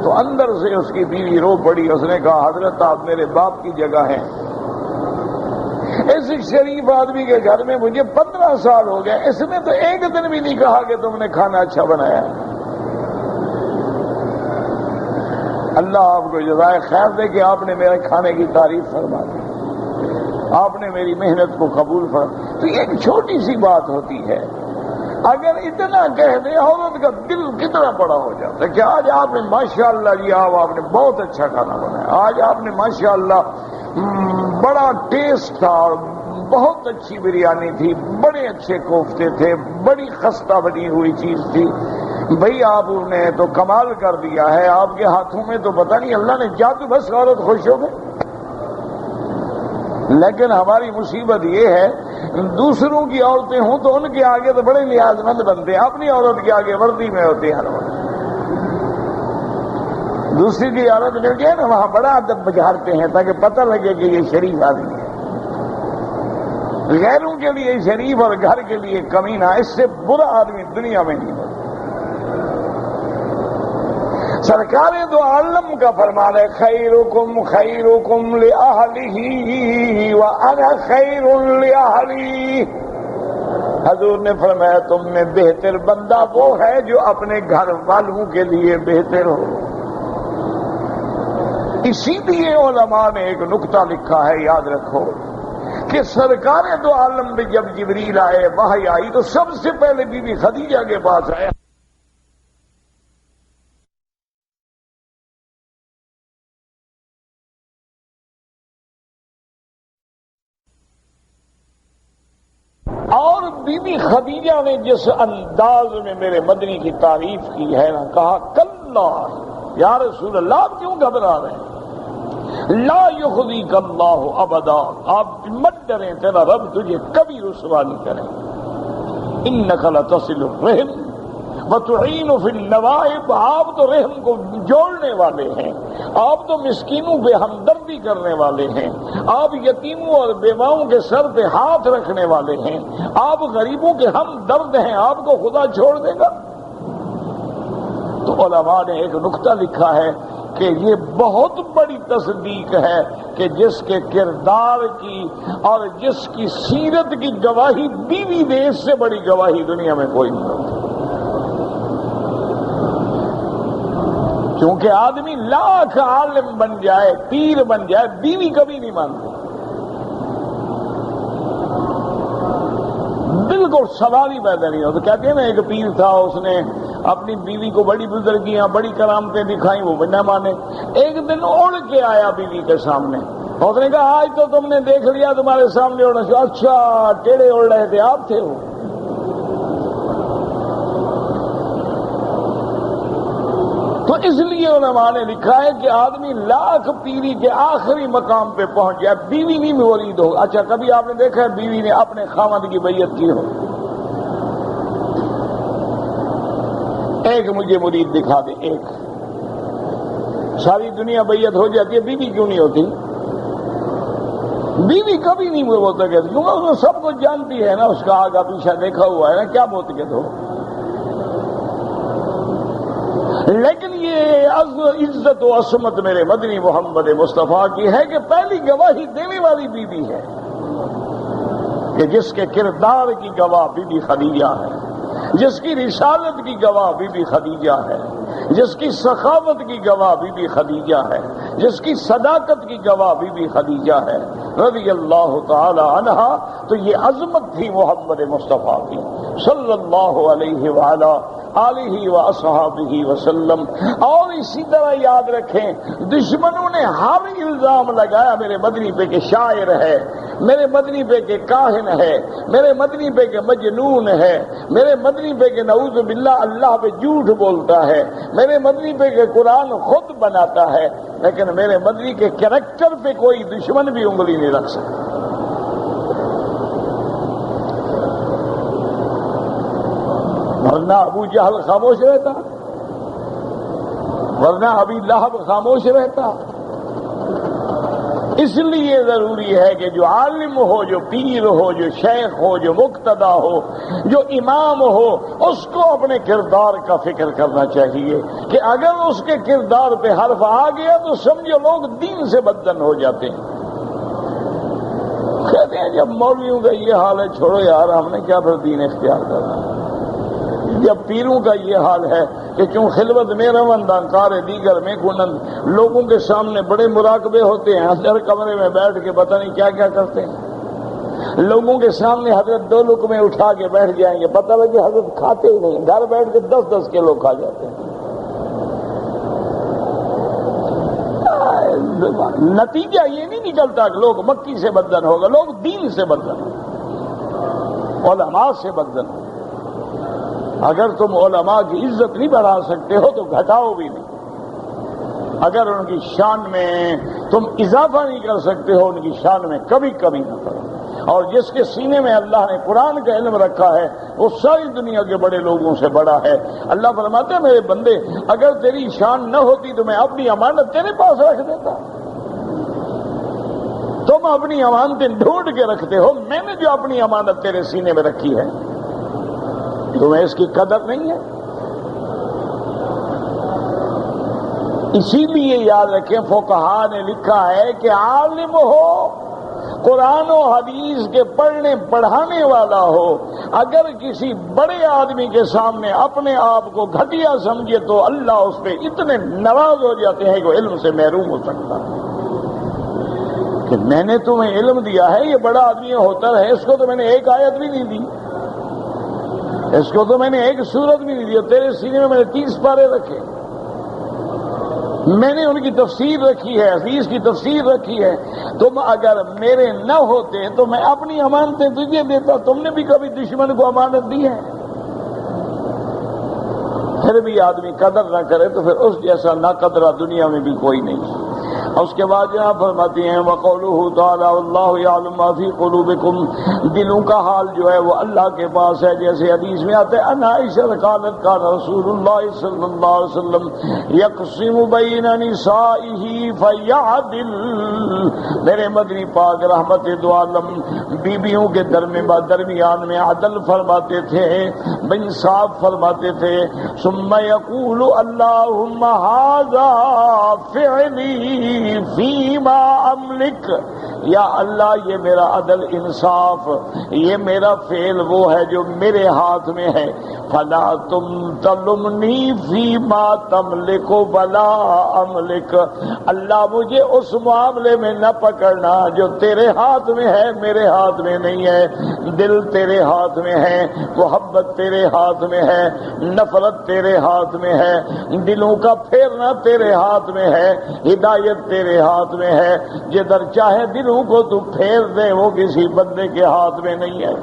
تو اندر سے اس کی بیوی رو پڑی، اس نے کہا حضرت آپ میرے باپ کی جگہ ہیں، اس شریف آدمی کے گھر میں مجھے 15 سال ہو گئے، اس نے تو ایک دن بھی نہیں کہا کہ تم نے کھانا اچھا بنایا۔ اللہ آپ کو جزائے خیر دے کہ آپ نے میرے کھانے کی تعریف فرما دی۔ آپ نے میری محنت کو قبول فرمایا۔ تو ایک چھوٹی سی بات ہوتی ہے، اگر اتنا کہہ دے عورت کا دل کتنا بڑا ہو جاتا ہے کہ آج آپ نے ماشاءاللہ جی آپ نے بہت اچھا کھانا بنایا، آج آپ نے ماشاءاللہ بڑا ٹیسٹ تھا، بہت اچھی بریانی تھی، بڑے اچھے کوفتے تھے، بڑی خستہ بنی ہوئی چیز تھی، بھئی آپ نے تو کمال کر دیا ہے، آپ کے ہاتھوں میں تو پتہ نہیں اللہ نے جادو، بس عورت خوش ہو گئی۔ لیکن ہماری مصیبت یہ ہے دوسروں کی عورتیں ہوں تو ان کے آگے تو بڑے لحاظ مند بنتے ہیں، اپنی عورت کے آگے وردی میں ہوتے ہیں، دوسری کی عورت مل جائے نا وہاں بڑا ادب بجھارتے ہیں تاکہ پتہ لگے کہ یہ شریف آدمی ہے۔ غیروں کے لیے شریف اور گھر کے لیے کمینہ، اس سے برا آدمی دنیا میں نہیں ہوتا۔ سرکار دو عالم کا فرمان ہے خیرکم خیرکم لأہلہ وانا خیر لأہلی۔ حضور نے فرمایا تم میں بہتر بندہ وہ ہے جو اپنے گھر والوں کے لیے بہتر ہو۔ اسی لیے علماء نے ایک نکتہ لکھا ہے، یاد رکھو کہ سرکار دو عالم میں جب جبریل آئے، وحی آئی، تو سب سے پہلے بی بی خدیجہ کے پاس آیا۔ اور بی بی خدیجہ نے جس انداز میں میرے مدنی کی تعریف کی ہے نا، کہا کلا یا رسول اللہ آپ کیوں گھبرا رہے ہیں؟ لا یخزیک اللہ ابدا، آپ مت ڈریں تیرا رب تجھے کبھی رسوا نہیں کرے۔ انک لتصل الرحم وتعین فی النوائب، آپ تو رحم کو جوڑنے والے ہیں، آپ تو مسکینوں پہ ہمدردی کرنے والے ہیں، آپ یتیموں اور بیواؤں کے سر پہ ہاتھ رکھنے والے ہیں، آپ غریبوں کے ہمدرد ہیں، آپ کو خدا چھوڑ دے گا؟ تو علماء نے ایک نکتہ لکھا ہے کہ یہ بہت بڑی تصدیق ہے کہ جس کے کردار کی اور جس کی سیرت کی گواہی بیوی دے، اس سے بڑی گواہی دنیا میں کوئی نہیں ہوتی۔ کیونکہ آدمی لاکھ عالم بن جائے، پیر بن جائے، بیوی کبھی نہیں مانتی، بالکل سوال ہی پیدا نہیں ہوتا۔ کہتے ہیں نا ایک پیر تھا، اس نے اپنی بیوی کو بڑی بزرگیاں، بڑی کرامتیں دکھائیں، وہ نہ مانے۔ ایک دن اڑ کے آیا بیوی کے سامنے، اس نے کہا آج تو تم نے دیکھ لیا تمہارے سامنے اڑنا چاہیے۔ اچھا ٹیڑے اڑ رہے تھے، آپ تھے وہ؟ تو اس لیے علماء نے لکھا ہے کہ آدمی لاکھ پیری کے آخری مقام پہ پہنچ جائے، بیوی نہیں مرید ہو۔ اچھا کبھی آپ نے دیکھا ہے بیوی نے اپنے خاوند کی بیعت کی ہو؟ ایک مجھے مرید دکھا دے، ایک۔ ساری دنیا بیعت ہو جاتی ہے، بیوی کیوں نہیں ہوتی؟ بیوی کبھی نہیں بولتا کہتی، کیونکہ اس نے سب کچھ جانتی ہے نا، اس کا آگا پیچھا دیکھا ہوا ہے نا، کیا بولتے کہتے ہو۔ لیکن یہ عزت و عصمت میرے مدنی محمد مصطفیٰ کی ہے کہ پہلی گواہی دینے والی بیوی ہے، کہ جس کے کردار کی گواہ بی بی خدیجہ ہے، جس کی رسالت کی گواہ بی بی خدیجہ ہے، جس کی سخاوت کی گواہ بی بی خدیجہ ہے، جس کی صداقت کی گواہ بی بی خدیجہ ہے رضی اللہ تعالی عنہا۔ تو یہ عظمت تھی محمد مصطفیٰ کی صلی اللہ علیہ وآلہ آلہ و اصحابہ وسلم۔ اور اسی طرح یاد رکھیں دشمنوں نے ہر الزام لگایا میرے مدنی پہ کہ شاعر ہے، میرے مدنی پہ کہ کاہن ہے، میرے مدنی پہ کہ مجنون ہے، میرے مدنی پہ کہ نعوذ باللہ اللہ پہ جھوٹ بولتا ہے، میرے مدنی پہ کہ قرآن خود بناتا ہے، لیکن میرے مدنی کے کریکٹر پہ کوئی دشمن بھی انگلی نہیں رکھ سکتا۔ ورنہ ابو جہل خاموش رہتا، ورنہ ابی لہب خاموش رہتا۔ اس لیے ضروری ہے کہ جو عالم ہو، جو پیر ہو، جو شیخ ہو، جو مقتدا ہو، جو امام ہو، اس کو اپنے کردار کا فکر کرنا چاہیے کہ اگر اس کے کردار پہ حرف آ گیا تو سمجھو لوگ دین سے بددن ہو جاتے ہیں۔ کہتے ہیں جب مولویوں کا یہ حال ہے چھوڑو یار، ہم نے کیا پھر دین اختیار کرنا۔ یا پیروں کا یہ حال ہے کہ کیوں خلوت میں روندان کار دیگر میں کنند، لوگوں کے سامنے بڑے مراقبے ہوتے ہیں، اندر کمرے میں بیٹھ کے پتہ نہیں کیا کیا کرتے ہیں، لوگوں کے سامنے حضرت 2 لقمے اٹھا کے بیٹھ جائیں گے، پتہ لگے حضرت کھاتے ہی نہیں، گھر بیٹھ کے 10-10 کلو کھا جاتے ہیں۔ نتیجہ یہ نہیں نکلتا کہ لوگ مکی سے بدن ہوگا، لوگ دین سے بدن ہوگا، علماء سے بدن ہوگا۔ اگر تم علماء کی عزت نہیں بڑھا سکتے ہو تو گھٹاؤ بھی نہیں، اگر ان کی شان میں تم اضافہ نہیں کر سکتے ہو، ان کی شان میں کبھی کبھی نہ کرو۔ اور جس کے سینے میں اللہ نے قرآن کا علم رکھا ہے وہ ساری دنیا کے بڑے لوگوں سے بڑا ہے۔ اللہ فرماتے ہیں میرے بندے اگر تیری شان نہ ہوتی تو میں اپنی امانت تیرے پاس رکھ دیتا، تم اپنی امانتیں ڈھونڈ کے رکھتے ہو، میں نے جو اپنی امانت تیرے سینے میں رکھی ہے تمہیں اس کی قدر نہیں ہے۔ اسی لیے یاد رکھیں فقہا نے لکھا ہے کہ عالم ہو، قرآن و حدیث کے پڑھنے پڑھانے والا ہو، اگر کسی بڑے آدمی کے سامنے اپنے آپ کو گھٹیا سمجھے تو اللہ اس پہ اتنے ناراض ہو جاتے ہیں کہ وہ علم سے محروم ہو سکتا ہے۔ کہ میں نے تمہیں علم دیا ہے، یہ بڑا آدمی ہوتا ہے، اس کو تو میں نے ایک آیت بھی نہیں دی، اس کو تو میں نے ایک سورت بھی نہیں دی، تیرے سینے میں نے 30 پارے رکھے، میں نے ان کی تفسیر رکھی ہے، حدیث کی تفسیر رکھی ہے، تم اگر میرے نہ ہوتے تو میں اپنی امانتیں تجھے دیتا۔ تم نے بھی کبھی دشمن کو امانت دی ہے؟ پھر بھی آدمی قدر نہ کرے تو پھر اس جیسا نہ قدرہ دنیا میں بھی کوئی نہیں۔ اور اس کے بعد یہاں فرماتی ہیں وَقَوْلُهُ تَعَالَى وَاللَّهُ يَعْلَمُ مَا فِي قُلُوبِكُمْ، دلوں کا حال جو ہے وہ اللہ کے پاس ہے، جیسے حدیث میں آتا ہے ان عائشہ قالت کان رسول اللہ صلی اللہ علیہ وسلم یقسم بین نسائه فیعدل، میرے مدنی پاک رحمت دو عالم بیویوں کے درمیان میں عدل فرماتے تھے، انصاف فرماتے تھے۔ ثم یقول اللہم ھذا فعلی فیما املک، یا اللہ یہ میرا عدل انصاف، یہ میرا فعل وہ ہے جو میرے ہاتھ میں ہے، فلا تم تلمنی فیما تملک ولا املک، اللہ مجھے اس معاملے میں نہ پکڑنا جو تیرے ہاتھ میں ہے میرے ہاتھ میں نہیں ہے۔ دل تیرے ہاتھ میں ہے، محبت تیرے ہاتھ میں ہے، نفرت تیرے ہاتھ میں ہے، دلوں کا پھیرنا تیرے ہاتھ میں ہے، ہدایت تیرے ہاتھ میں ہے، جدھر چاہے دلوں کو تو پھیر دے وہ کسی بندے کے ہاتھ میں نہیں ہے۔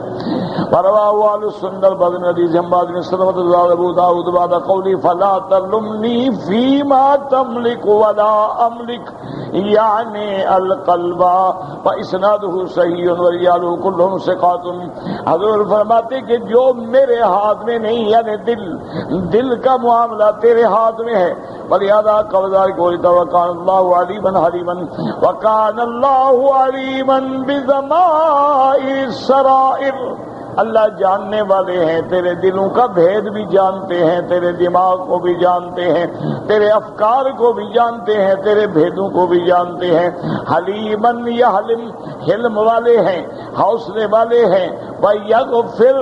پرواہ آل سندر بدن حدیث ہمباد میں سلمت اللہ ابو داؤد بعد قولی فلا تلمنی فیما تملک ولا املک، یعنی القلب فاسنادہ صحیح ورجالہ کلہم ثقات۔ حضور فرماتے کہ جو میرے ہاتھ میں نہیں، یعنی دل کا معاملہ تیرے ہاتھ میں ہے، فلہذا قبضہ کوئی وکان اللہ علیما حلیما، وکان اللہ علیما بذمائر السرائر، اللہ جاننے والے ہیں، تیرے دلوں کا بھید بھی جانتے ہیں، تیرے دماغ کو بھی جانتے ہیں، تیرے افکار کو بھی جانتے ہیں، تیرے بھیدوں کو بھی جانتے ہیں۔ حلیمن یا حلم، حلم والے ہیں، حوصلے والے ہیں، وَيَغْفِرْ،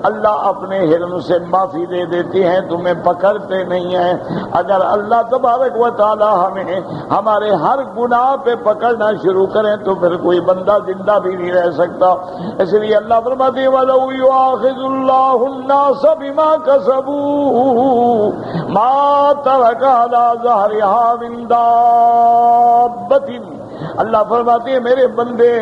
اللہ اپنے حلم سے معافی دے دیتے ہیں، تمہیں پکڑتے نہیں ہیں۔ اگر اللہ تبارک و تعالی ہمیں ہمارے ہر گناہ پہ پکڑنا شروع کریں تو پھر کوئی بندہ زندہ بھی نہیں رہ سکتا۔ اس لیے اللہ فرماتے ہیں وَلَوْ يُؤَاخِذُ اللَّهُ النَّاسَ بِمَا كَسَبُوا مَا تَرَكَ عَلَى ظَهْرِهَا مِن دَابَّةٍ، اللہ فرماتے ہیں میرے بندے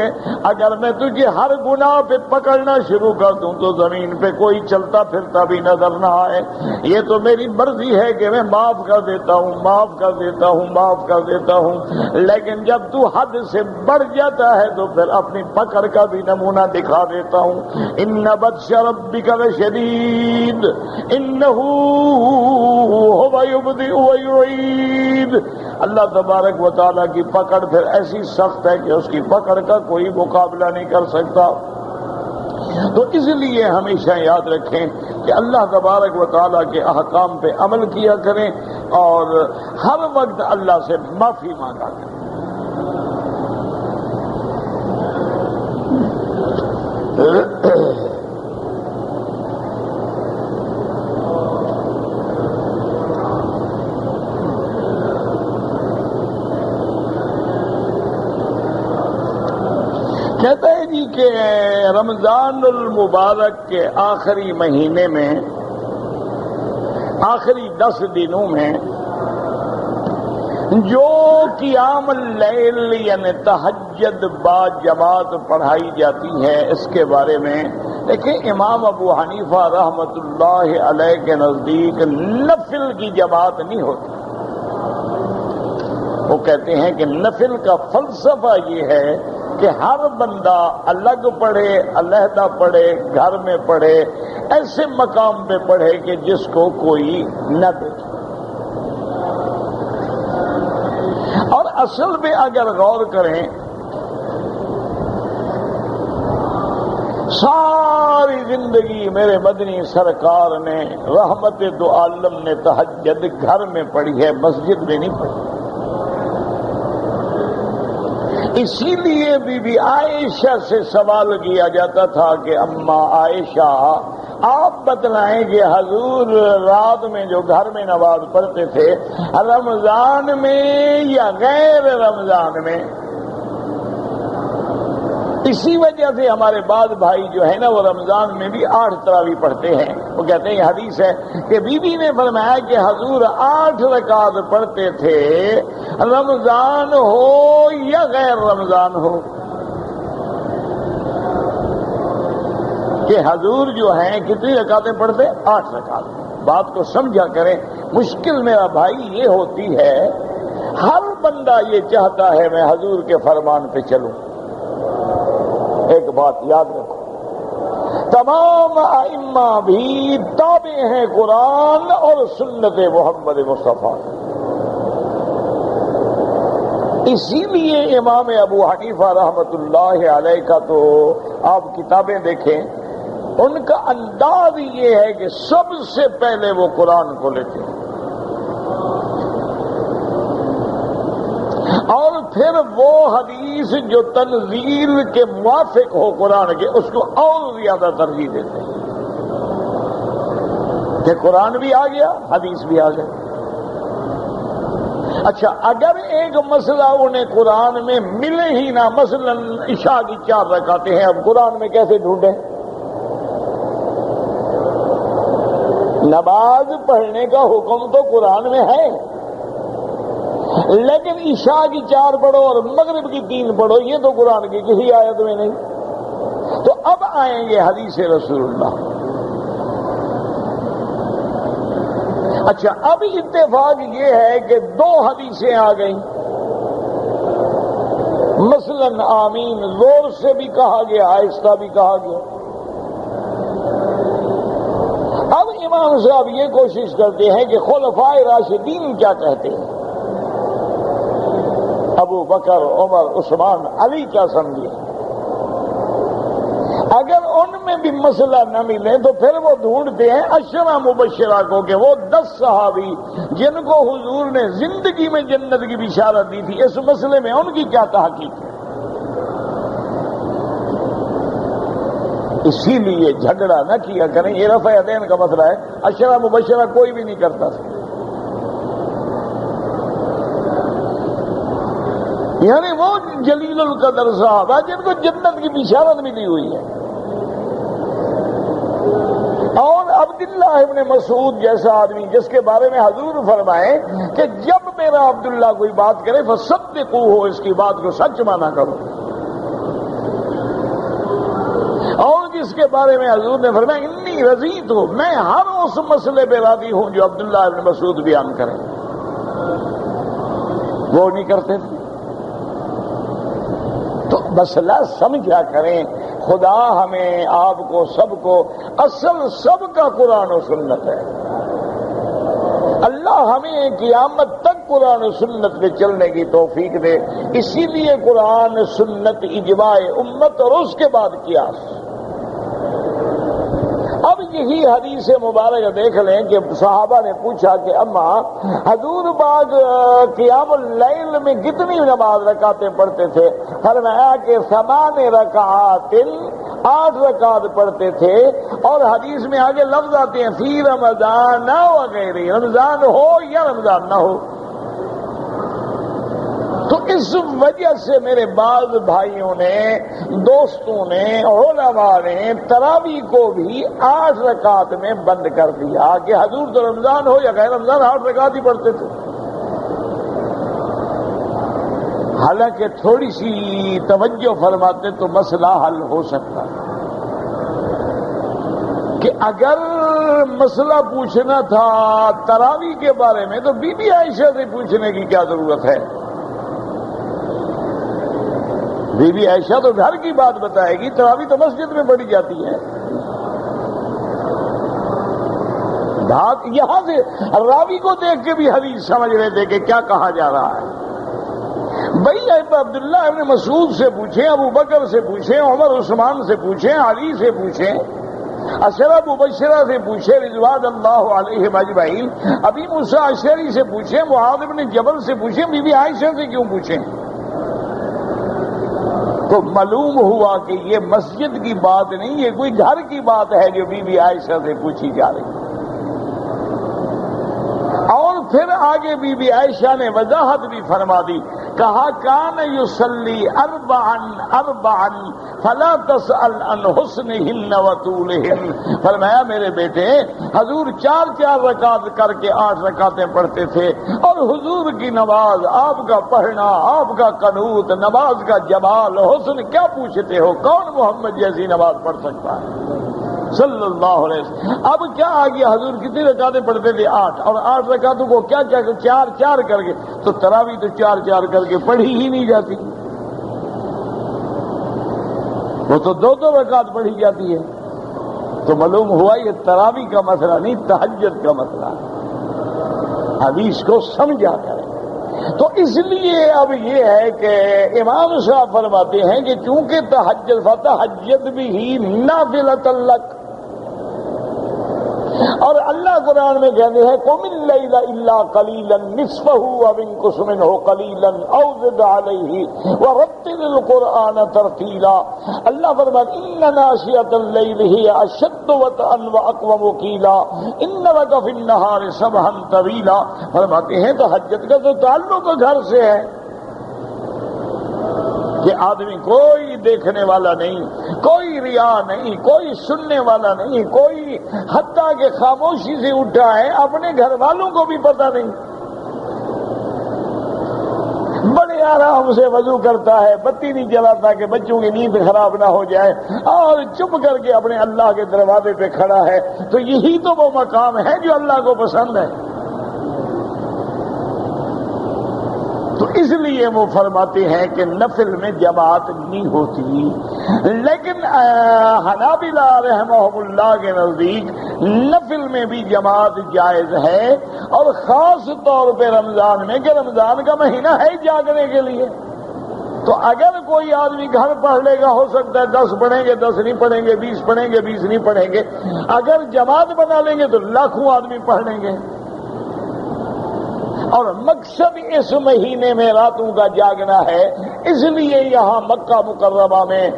اگر میں تجھے ہر گناہ پہ پکڑنا شروع کر دوں تو زمین پہ کوئی چلتا پھرتا بھی نظر نہ آئے۔ یہ تو میری مرضی ہے کہ میں معاف کر دیتا ہوں، معاف کر دیتا ہوں، معاف کر دیتا ہوں، لیکن جب تو حد سے بڑھ جاتا ہے تو پھر اپنی پکڑ کا بھی نمونہ دکھا دیتا ہوں۔ ان بطش ربک لشدید انہ ھو یبدئ ویعید، اللہ تبارک و تعالیٰ کی پکڑ پھر ایسی سخت ہے کہ اس کی پکڑ کا کوئی مقابلہ نہیں کر سکتا۔ تو اس لیے ہمیشہ یاد رکھیں کہ اللہ تبارک و تعالیٰ کے احکام پہ عمل کیا کریں اور ہر وقت اللہ سے معافی مانگا کریں۔ کہتا ہے جی کہ رمضان المبارک کے آخری مہینے میں، آخری 10 دنوں میں جو قیام اللیل یعنی تہجد با جماعت پڑھائی جاتی ہے، اس کے بارے میں دیکھیں امام ابو حنیفہ رحمۃ اللہ علیہ کے نزدیک نفل کی جماعت نہیں ہوتی۔ وہ کہتے ہیں کہ نفل کا فلسفہ یہ ہے کہ ہر بندہ الگ پڑھے، علیحدہ پڑھے، گھر میں پڑھے، ایسے مقام پہ پڑھے کہ جس کو کوئی نہ دیکھے۔ اور اصل میں اگر غور کریں، ساری زندگی میرے مدنی سرکار نے رحمت دو عالم نے تہجد گھر میں پڑھی ہے، مسجد میں نہیں پڑھی۔ اسی لیے بی بی عائشہ سے سوال کیا جاتا تھا کہ اماں عائشہ آپ بتلائیں کہ حضور رات میں جو گھر میں نماز پڑھتے تھے، رمضان میں یا غیر رمضان میں؟ اسی وجہ سے ہمارے بعض بھائی جو ہے نا وہ رمضان میں بھی 8 تراویح پڑھتے ہیں۔ وہ کہتے ہیں یہ حدیث ہے کہ بی بی نے فرمایا کہ حضور 8 رکعت پڑھتے تھے، رمضان ہو یا غیر رمضان ہو، کہ حضور جو ہیں کتنی رکعتیں پڑھتے؟ 8 رکعت۔ بات کو سمجھا کریں، مشکل میرا بھائی یہ ہوتی ہے، ہر بندہ یہ چاہتا ہے میں حضور کے فرمان پہ چلوں۔ ایک بات یاد رکھو، تمام ائمہ بھی تابع ہیں قرآن اور سنت محمد مصطفیٰ۔ اسی لیے امام ابو حنیفہ رحمۃ اللہ علیہ کا تو آپ کتابیں دیکھیں، ان کا انداز یہ ہے کہ سب سے پہلے وہ قرآن کو لیتے ہیں اور پھر وہ حدیث جو تنزیل کے موافق ہو قرآن کے، اس کو اور زیادہ ترجیح دیتے ہیں کہ قرآن بھی آ گیا، حدیث بھی آ گیا۔ اچھا، اگر ایک مسئلہ انہیں قرآن میں ملے ہی نہ، مثلا عشاء کی 4 رکعتیں ہیں، اب قرآن میں کیسے ڈھونڈیں؟ نماز پڑھنے کا حکم تو قرآن میں ہے، لیکن عشاء کی 4 پڑھو اور مغرب کی 3 پڑھو، یہ تو قرآن کی کسی آیت میں نہیں۔ تو اب آئیں گے حدیث رسول اللہ۔ اچھا، اب اتفاق یہ ہے کہ 2 حدیثیں آ گئیں، مثلا آمین زور سے بھی کہا گیا، آہستہ بھی کہا گیا۔ اب امام صاحب یہ کوشش کرتے ہیں کہ خلفائے راشدین کیا کہتے ہیں، ابو بکر، عمر، عثمان، علی کیا سمجھے۔ اگر ان میں بھی مسئلہ نہ ملے تو پھر وہ ڈھونڈتے ہیں 10 مبشرہ کو، کہ وہ 10 صحابی جن کو حضور نے زندگی میں جنت کی بشارت دی تھی، اس مسئلے میں ان کی کیا تحقیق ہے۔ اسی لیے جھگڑا نہ کیا کریں، یہ رفع یدین کا مسئلہ ہے، 10 مبشرہ کوئی بھی نہیں کرتا تھا، یعنی وہ جلیل القدر صحابہ جن کو جنت کی بشارت ملی ہوئی ہے۔ اور عبداللہ ابن مسعود جیسا آدمی جس کے بارے میں حضور فرمائے کہ جب میرا عبداللہ کوئی بات کرے فصدقوہ، اس کی بات کو سچ مانا کرو، اور جس کے بارے میں حضور نے فرمایا انی رضیت ہوں، میں ہر اس مسئلے پہ راضی ہوں جو عبداللہ ابن مسعود بیان کریں، وہ نہیں کرتے تھے۔ تو مسئلہ سمجھا کریں، خدا ہمیں آپ کو سب کو اصل سب کا قرآن و سنت ہے، اللہ ہمیں قیامت تک قرآن و سنت پہ چلنے کی توفیق دے۔ اسی لیے قرآن، سنت، اجماع امت اور اس کے بعد قیاس۔ اب یہی حدیث مبارک دیکھ لیں کہ صحابہ نے پوچھا کہ اماں حضور باغ قیام اللیل میں کتنی نماز رکعتیں پڑھتے تھے؟ فرمایا کہ 8 رکعات، 8 رکعت پڑھتے تھے، اور حدیث میں آگے لفظ آتے ہیں فی رمضان وغیرہ، رمضان ہو یا رمضان نہ ہو۔ تو اس وجہ سے میرے بعض بھائیوں نے، دوستوں نے، علماء نے تراویح کو بھی 8 رکعت میں بند کر دیا کہ حضور تو رمضان ہو یا غیر رمضان 8 رکعت ہی پڑھتے تھے۔ حالانکہ تھوڑی سی توجہ فرماتے تو مسئلہ حل ہو سکتا کہ اگر مسئلہ پوچھنا تھا تراویح کے بارے میں تو بی بی عائشہ سے پوچھنے کی کیا ضرورت ہے؟ بی بی عائشہ تو گھر کی بات بتائے گی، تراویح تو مسجد میں پڑھی جاتی ہے۔ بات یہاں سے راوی کو دیکھ کے بھی حدیث سمجھ رہے تھے کہ کیا کہا جا رہا ہے۔ بھائی عبداللہ ابن مسعود سے پوچھیں، ابو بکر سے پوچھیں، عمر عثمان سے پوچھیں، علی سے پوچھیں، عشرہ مبشرہ سے پوچھیں رضوان اللہ علیہم اجمعین، ابی موسیٰ اشعری سے پوچھیں، معاذ بن جبل سے پوچھیں، بی بی عائشہ سے کیوں پوچھیں؟ تو معلوم ہوا کہ یہ مسجد کی بات نہیں، یہ کوئی گھر کی بات ہے جو بی بی عائشہ سے پوچھی جا رہی ہے۔ اور پھر آگے بی بی عائشہ نے وضاحت بھی فرما دی، کہا کان یصلی اربعا فلا تسأل عن حسنہن وطولہن، فرمایا میرے بیٹے حضور 4 رکعت کر کے 8 رکعتیں پڑھتے تھے، اور حضور کی نماز، آپ کا پڑھنا، آپ کا قنوت، نماز کا جمال حسن کیا پوچھتے ہو؟ کون محمد جیسی نماز پڑھ سکتا ہے صلی اللہ علیہ وسلم؟ اب کیا آ گیا، حضور کتنی رکعتیں پڑھتے تھے؟ 8، اور 8 رکعتوں کو کیا 4 کر کے، تو تراویح تو 4 کر کے پڑھی ہی نہیں جاتی، وہ تو 2 رکعت پڑھی جاتی ہے۔ تو معلوم ہوا یہ تراویح کا مسئلہ نہیں، تہجد کا مسئلہ ہے۔ حدیث کو سمجھا کریں۔ تو اس لیے اب یہ ہے کہ امام صاحب فرماتے ہیں کہ چونکہ تہجد فتہجد بھی نافلۃ لک، اور اللہ قرآن میں کہتے ہیں قم اللیل الا قلیلا نصفہ او انقص منہ قلیلا او زد علیہ ورتل القرآن ترتیلا۔ اللہ فرماتا ان ناشئۃ اللیل ہی اشد وطئا واقوم قیلا ان لک فی النہار سبحا طویلا۔ فرماتے ہیں تہجد کا تو تعلق گھر سے ہے کہ آدمی کوئی دیکھنے والا نہیں، کوئی ریا نہیں، کوئی سننے والا نہیں، کوئی حتیٰ کہ خاموشی سے اٹھا ہے، اپنے گھر والوں کو بھی پتہ نہیں، بڑے آرام سے وضو کرتا ہے، بتی نہیں جلاتا کہ بچوں کی نیند خراب نہ ہو جائے، اور چپ کر کے اپنے اللہ کے دروازے پہ کھڑا ہے۔ تو یہی تو وہ مقام ہے جو اللہ کو پسند ہے۔ تو اس لیے وہ فرماتے ہیں کہ نفل میں جماعت نہیں ہوتی، لیکن حنابلہ رحمہم اللہ کے نزدیک نفل میں بھی جماعت جائز ہے، اور خاص طور پہ رمضان میں، کہ رمضان کا مہینہ ہے جاگنے کے لیے۔ تو اگر کوئی آدمی گھر پڑھ لے گا، ہو سکتا ہے 10 پڑھیں گے 10 نہیں پڑھیں گے، 20 پڑھیں گے 20 نہیں پڑھیں گے، اگر جماعت بنا لیں گے تو لاکھوں آدمی پڑھ لیں گے۔ اور مقصد اس مہینے میں راتوں کا جاگنا ہے، اس لیے یہاں مکہ مکرمہ میں،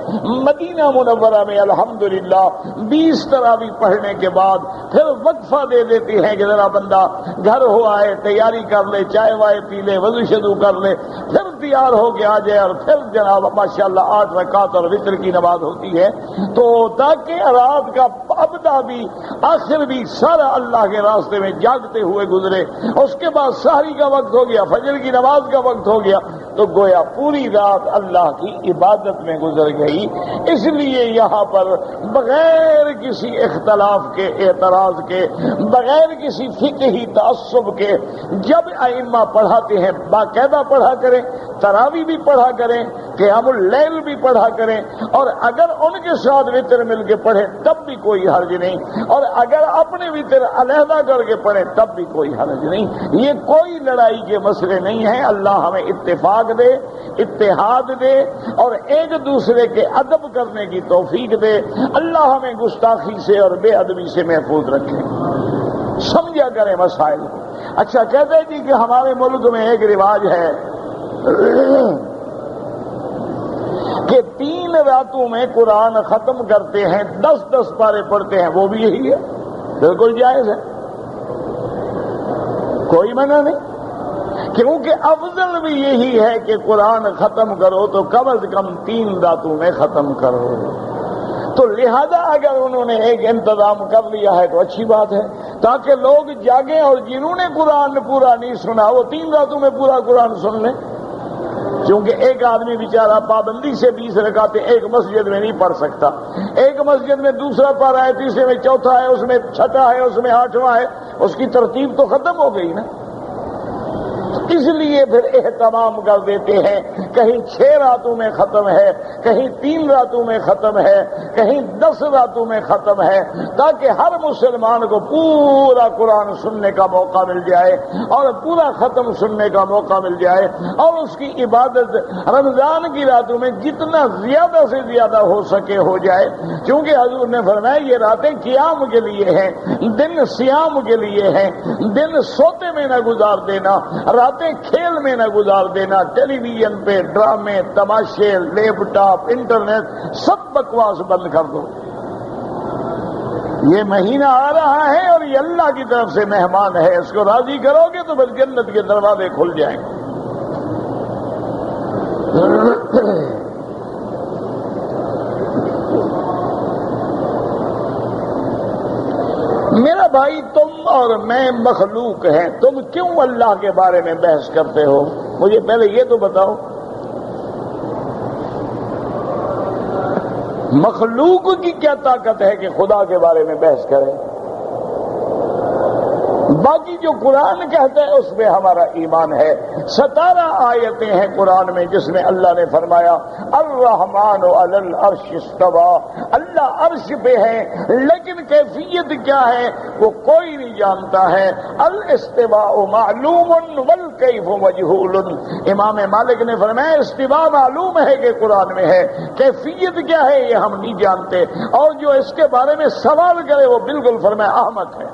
مدینہ منورہ میں الحمدللہ 20 تراویح پڑھنے کے بعد پھر وقفہ دے دیتی ہے کہ ذرا بندہ گھر ہو آئے، تیاری کر لے، چائے وائے پی لے، وضو شضو کر لے، پھر تیار ہو کے آ جائے، اور پھر جناب ماشاءاللہ 8 رکعت اور وتر کی نماز ہوتی ہے، تو تاکہ رات کا ابدا بھی آخر بھی سارا اللہ کے راستے میں جاگتے ہوئے گزرے، اس کے بعد سحری کا وقت ہو گیا، فجر کی نماز کا وقت ہو گیا، تو گویا پوری رات اللہ کی عبادت میں گزر گئی۔ اس لیے یہاں پر بغیر کسی اختلاف کے، اعتراض کے، بغیر کسی فقہی تعصب کے، جب ائمہ پڑھاتے ہیں باقاعدہ پڑھا کریں، تراویح بھی پڑھا کریں، قیام اللیل بھی پڑھا کریں، اور اگر ان کے ساتھ وتر مل کے پڑھیں تب بھی کوئی حرج نہیں، اور اگر اپنے وتر علیحدہ کر کے پڑھیں تب بھی کوئی حرج نہیں۔ یہ کوئی لڑائی کے مسئلے نہیں ہیں۔ اللہ ہمیں اتفاق دے، اتحاد دے، اور ایک دوسرے کے ادب کرنے کی توفیق دے۔ اللہ ہمیں گستاخی سے اور بے ادبی سے محفوظ رکھے۔ سمجھا کریں مسائل۔ اچھا کہتے ہیں جی کہ ہمارے ملک میں ایک رواج ہے کہ 3 راتوں میں قرآن ختم کرتے ہیں، 10 پارے پڑھتے ہیں، وہ بھی یہی ہے، بالکل جائز ہے، کوئی منع نہیں۔ کیونکہ افضل بھی یہی ہے کہ قرآن ختم کرو تو کم از کم 3 راتوں میں ختم کرو. تو لہذا اگر انہوں نے ایک انتظام کر لیا ہے تو اچھی بات ہے، تاکہ لوگ جاگیں اور جنہوں نے قرآن پورا نہیں سنا وہ 3 راتوں میں پورا قرآن سن لیں. کیونکہ ایک آدمی بیچارہ پابندی سے 20 رکعتیں ایک مسجد میں نہیں پڑھ سکتا. ایک مسجد میں دوسرا پارا ہے، تیسرے میں چوتھا ہے، اس میں چھٹا ہے، اس میں 8واں ہے، اس کی ترتیب تو ختم ہو گئی نا. اس لیے پھر اہتمام کر دیتے ہیں، کہیں 6 راتوں میں ختم ہے، کہیں 3 راتوں میں ختم ہے، کہیں 10 راتوں میں ختم ہے، تاکہ ہر مسلمان کو پورا قرآن سننے کا موقع مل جائے اور پورا ختم سننے کا موقع مل جائے، اور اس کی عبادت رمضان کی راتوں میں جتنا زیادہ سے زیادہ ہو سکے ہو جائے. کیونکہ حضور نے فرمایا یہ راتیں قیام کے لیے ہیں، دن صیام کے لیے ہیں. دن سوتے میں نہ گزار دینا، راتیں کھیل میں نہ گزار دینا. ٹیلی ویژن پہ ڈرامے، تماشے، لیپ ٹاپ، انٹرنیٹ، سب بکواس بند کر دو. یہ مہینہ آ رہا ہے اور یہ اللہ کی طرف سے مہمان ہے، اس کو راضی کرو گے تو پھر جنت کے دروازے کھل جائیں گے. میرا بھائی تم اور میں مخلوق ہیں، تم کیوں اللہ کے بارے میں بحث کرتے ہو؟ مجھے پہلے یہ تو بتاؤ. مخلوق کی کیا طاقت ہے کہ خدا کے بارے میں بحث کرے؟ باقی جو قرآن کہتا ہے اس میں ہمارا ایمان ہے. 17 آیتیں ہیں قرآن میں جس میں اللہ نے فرمایا الرحمن علی العرش استوى، اللہ عرش پہ ہے، لیکن کیفیت کیا ہے وہ کوئی نہیں جانتا ہے. الاستواء معلوم والکیف مجہول. امام مالک نے فرمایا استواء معلوم ہے کہ قرآن میں ہے، کیفیت کیا ہے یہ ہم نہیں جانتے، اور جو اس کے بارے میں سوال کرے وہ بالکل فرمایا احمق ہے.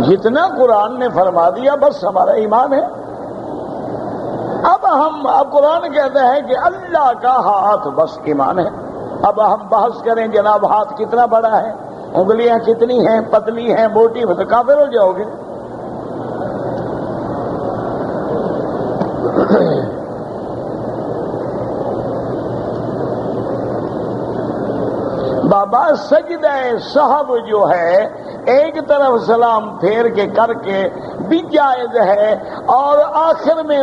جتنا قرآن نے فرما دیا بس ہمارا ایمان ہے. اب قرآن کہتا ہے کہ اللہ کا ہاتھ، بس ایمان ہے. اب ہم بحث کریں جناب ہاتھ کتنا بڑا ہے، انگلیاں کتنی ہیں، پتلی ہیں، موٹی، تو کافر ہو جاؤ گے. بابا سجدہ سہو جو ہے ایک طرف سلام پھیر کے کر کے بھی جائز ہے، اور آخر میں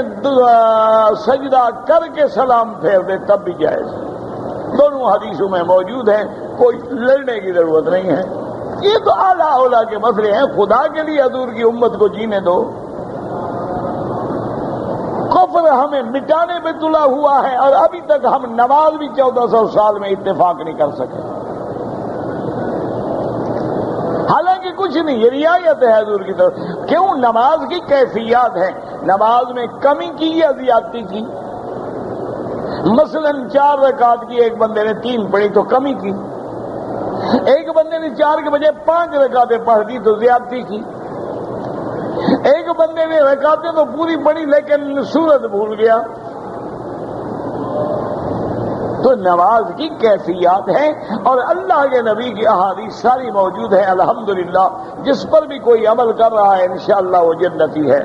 سجدہ کر کے سلام پھیر دے تب بھی جائز ہے. دونوں حدیثوں میں موجود ہیں، کوئی لڑنے کی ضرورت نہیں ہے. یہ تو اعلیٰ اولیٰ کے مسئلے ہیں. خدا کے لیے حضور کی امت کو جینے دو. کفر ہمیں مٹانے پہ تلا ہوا ہے، اور ابھی تک ہم نماز بھی 1400 سال میں اتفاق نہیں کر سکے. حالانکہ کچھ نہیں، یہ رعایت ہے حضور کی طرف. کیوں؟ نماز کی کیفیات ہیں. نماز میں کمی کی یا زیادتی کی؟ مثلا 4 رکعت کی ایک بندے نے 3 پڑھی تو کمی کی، ایک بندے نے 4 کے بجائے 5 رکعتیں پڑھ دی تو زیادتی کی، ایک بندے نے رکعتیں تو پوری پڑھی لیکن سورت بھول گیا. تو نماز کی کیفیات ہیں، اور اللہ کے نبی کی احادیث ساری موجود ہیں الحمدللہ. جس پر بھی کوئی عمل کر رہا ہے انشاءاللہ وہ جنتی ہے.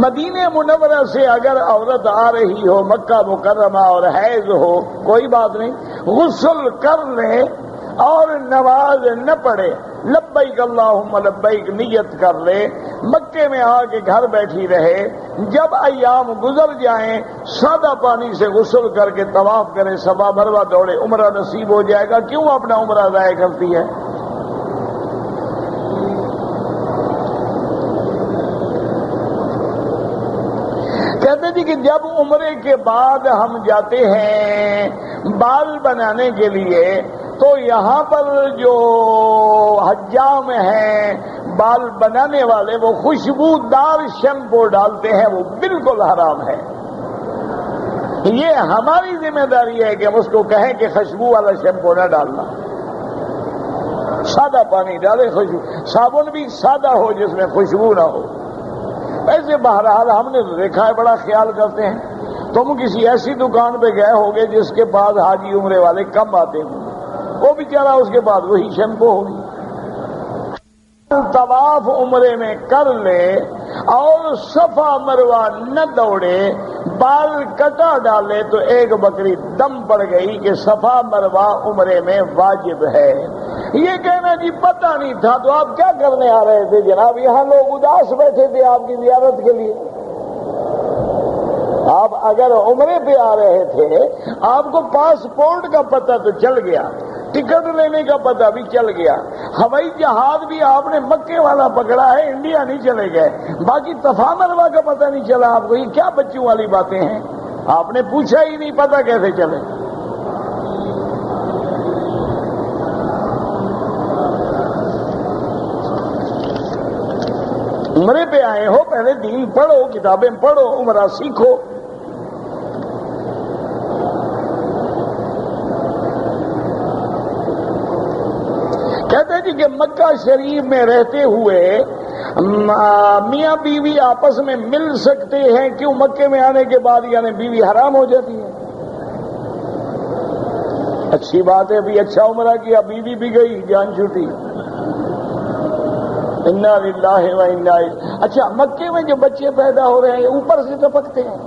مدینہ منورہ سے اگر عورت آ رہی ہو مکہ مکرمہ اور حیض ہو کوئی بات نہیں، غسل کر لے اور نماز نہ پڑھے، لبیک اللہم لبیک نیت کر لے، مکے میں آ کے گھر بیٹھی رہے. جب ایام گزر جائیں سادہ پانی سے غسل کر کے طواف کرے، صفا مروہ دوڑے، عمرہ نصیب ہو جائے گا. کیوں اپنا عمرہ ضائع کرتی ہے؟ کہتے جی کہ جب عمرے کے بعد ہم جاتے ہیں بال بنانے کے لیے تو یہاں پر جو حجام ہیں بال بنانے والے وہ خوشبودار شیمپو ڈالتے ہیں، وہ بالکل حرام ہے. یہ ہماری ذمہ داری ہے کہ ہم اس کو کہیں کہ خوشبو والا شیمپو نہ ڈالنا، سادہ پانی ڈالے، خوشبو صابن بھی سادہ ہو جس میں خوشبو نہ ہو. ویسے بہرحال ہم نے دیکھا ہے بڑا خیال کرتے ہیں. تم کسی ایسی دکان پہ گئے ہوگے جس کے بعد حاجی عمرے والے کم آتے ہوں، وہ بیچارہ اس کے بعد وہی شیمپو ہوگی. طواف عمرے میں کر لے اور صفا مروہ نہ دوڑے، بال کٹا ڈالے تو ایک بکری دم پڑ گئی کہ صفا مروہ عمرے میں واجب ہے. یہ کہنا جی پتہ نہیں تھا، تو آپ کیا کرنے آ رہے تھے جناب؟ یہاں لوگ اداس بیٹھے تھے آپ کی زیارت کے لیے. آپ اگر عمرے پہ آ رہے تھے، آپ کو پاسپورٹ کا پتہ تو چل گیا، ٹکٹ لینے کا پتہ بھی چل گیا، ہوائی جہاز بھی آپ نے مکے والا پکڑا ہے، انڈیا نہیں چلے گئے، باقی صفا مروہ کا پتہ نہیں چلا آپ کو. یہ کیا بچوں والی باتیں ہیں؟ آپ نے پوچھا ہی نہیں، پتہ کیسے چلے؟ عمرے پہ آئے ہو، پہلے دین پڑھو، کتابیں پڑھو، عمرہ سیکھو. کہتے جی کہ مکہ شریف میں رہتے ہوئے میاں بیوی آپس میں مل سکتے ہیں، کیوں مکے میں آنے کے بعد یعنی بیوی حرام ہو جاتی ہے؟ اچھی بات ہے، ابھی اچھا عمرہ کیا، بیوی بھی گئی، جان چھوٹی. انا للہ و انا الیہ. اچھا مکے میں جو بچے پیدا ہو رہے ہیں اوپر سے ٹپکتے ہیں،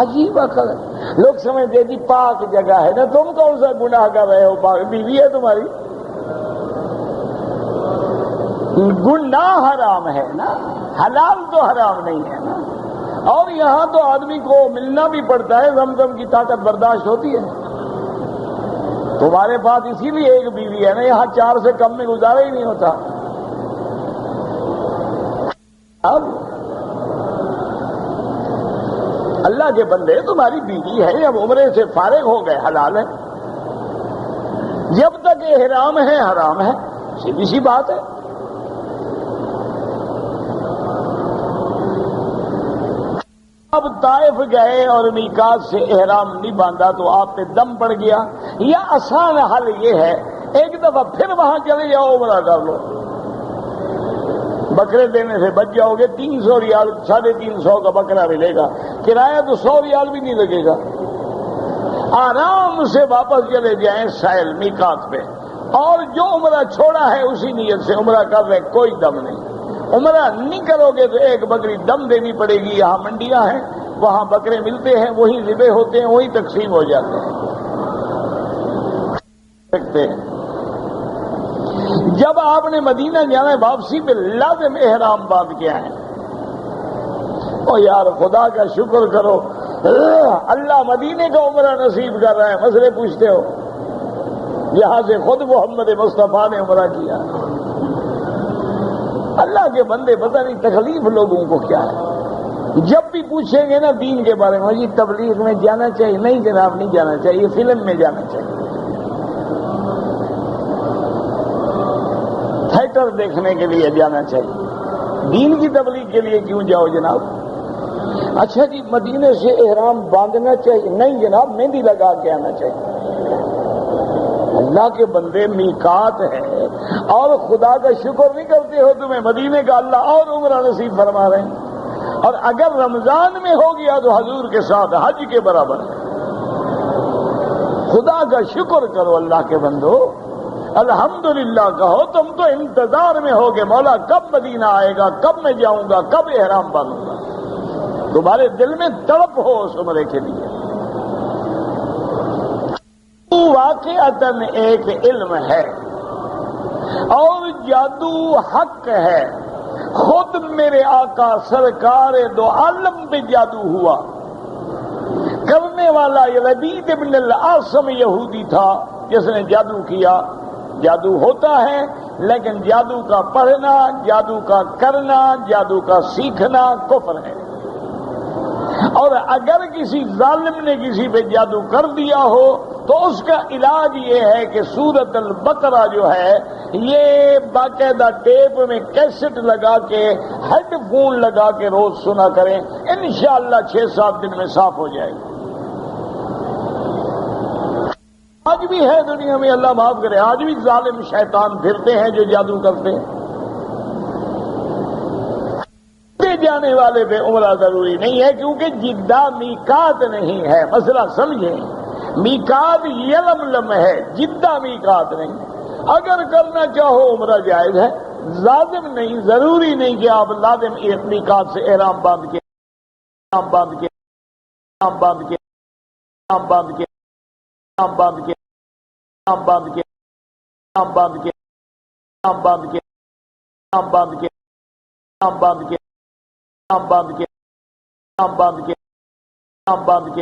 عجیب عقل ہے. لوگ سمجھتے جی پاک جگہ ہے نا، تم کون سا گناہ کر رہے ہو؟ پاک بیوی ہے تمہاری. گناہ حرام ہے نا، حلال تو حرام نہیں ہے نا. اور یہاں تو آدمی کو ملنا بھی پڑتا ہے، زمزم کی طاقت برداشت ہوتی ہے. تمہارے پاس اسی لیے ایک بیوی ہے نا، یہاں 4 سے کم میں گزارا ہی نہیں ہوتا. اب اللہ کے بندے تمہاری بیوی ہے، اب عمرے سے فارغ ہو گئے، حلال ہے. جب تک احرام ہے حرام ہے، سیدھی سی بات ہے. اب طائف گئے اور میقات سے احرام نہیں باندھا تو آپ پہ دم پڑ گیا، یا آسان حل یہ ہے ایک دفعہ پھر وہاں چلے جاؤ، عمرہ کر لو. بکرے دینے سے بچ جاؤ گے. 300 ریال 350 کا بکرا ملے گا، کرایہ تو 100 ریال بھی نہیں لگے گا. آرام سے واپس چلے جائیں سائل میقات پہ، اور جو عمرہ چھوڑا ہے اسی نیت سے عمرہ کر رہے، کوئی دم نہیں. عمرہ نہیں کرو گے تو ایک بکری دم دینی پڑے گی. یہاں منڈیاں ہیں، وہاں بکرے ملتے ہیں، وہی ذبح ہوتے ہیں، وہی تقسیم ہو جاتے ہیں. جب آپ نے مدینہ جانا ہے واپسی پہ لازم احرام باندھ کے آئے. او یار خدا کا شکر کرو، اللہ مدینے کا عمرہ نصیب کر رہا ہے. مسئلے پوچھتے ہو، یہاں سے خود محمد مصطفیٰ نے عمرہ کیا. اللہ کے بندے پتہ نہیں تکلیف لوگوں کو کیا ہے. جب بھی پوچھیں گے نا دین کے بارے میں، یہ تبلیغ میں جانا چاہیے؟ نہیں جناب نہیں جانا چاہیے، فلم میں جانا چاہیے، تھیٹر دیکھنے کے لیے جانا چاہیے. دین کی تبلیغ کے لیے کیوں جاؤ جناب؟ اچھا جی مدینے سے احرام باندھنا چاہیے؟ نہیں جناب، مہندی لگا کے آنا چاہیے. اللہ کے بندے میقات ہے اور خدا کا شکر نہیں کرتے ہو تمہیں مدینے کا اللہ اور عمرہ نصیب فرما رہے ہیں. اور اگر رمضان میں ہو گیا تو حضور کے ساتھ حج کے برابر ہے. خدا کا شکر کرو اللہ کے بندو، الحمدللہ کہو. تم تو انتظار میں ہوگے مولا کب مدینہ آئے گا، کب میں جاؤں گا، کب احرام باندھوں گا. تمہارے دل میں تڑپ ہو اس عمرے کے لیے. واقعتاً ایک علم ہے اور جادو حق ہے. خود میرے آقا سرکار دو عالم پہ جادو ہوا. کرنے والا یزید ابن العاصم یہودی تھا جس نے جادو کیا. جادو ہوتا ہے لیکن جادو کا پڑھنا، جادو کا کرنا، جادو کا سیکھنا کفر ہے. اور اگر کسی ظالم نے کسی پہ جادو کر دیا ہو تو اس کا علاج یہ ہے کہ سورۃ البقرہ جو ہے یہ باقاعدہ ٹیپ میں کیسٹ لگا کے ہیڈ فون لگا کے روز سنا کریں، انشاءاللہ 6-7 دن میں صاف ہو جائے گا. آج بھی ہے دنیا میں، اللہ معاف کرے، آج بھی ظالم شیطان پھرتے ہیں جو جادو کرتے ہیں. جانے والے پہ عمرہ ضروری نہیں ہے، کیونکہ جدہ میقات نہیں ہے۔ مسئلہ سمجھیں، میقات یلملم ہے، جدہ میقات نہیں ہے۔ اگر کرنا چاہو عمرہ جائز ہے، لازم نہیں، ضروری نہیں کہ آپ لازم ایک میقات سے احرام باندھ کے احرام باندھ کے احرام باندھ کے احرام باندھ کے احرام باندھ کے احرام باندھ کے احرام باندھ کے احرام باندھ کے احرام باندھ کے احرام باندھ کے احرام باندھ کے احرام باندھ کے احرام باندھ کے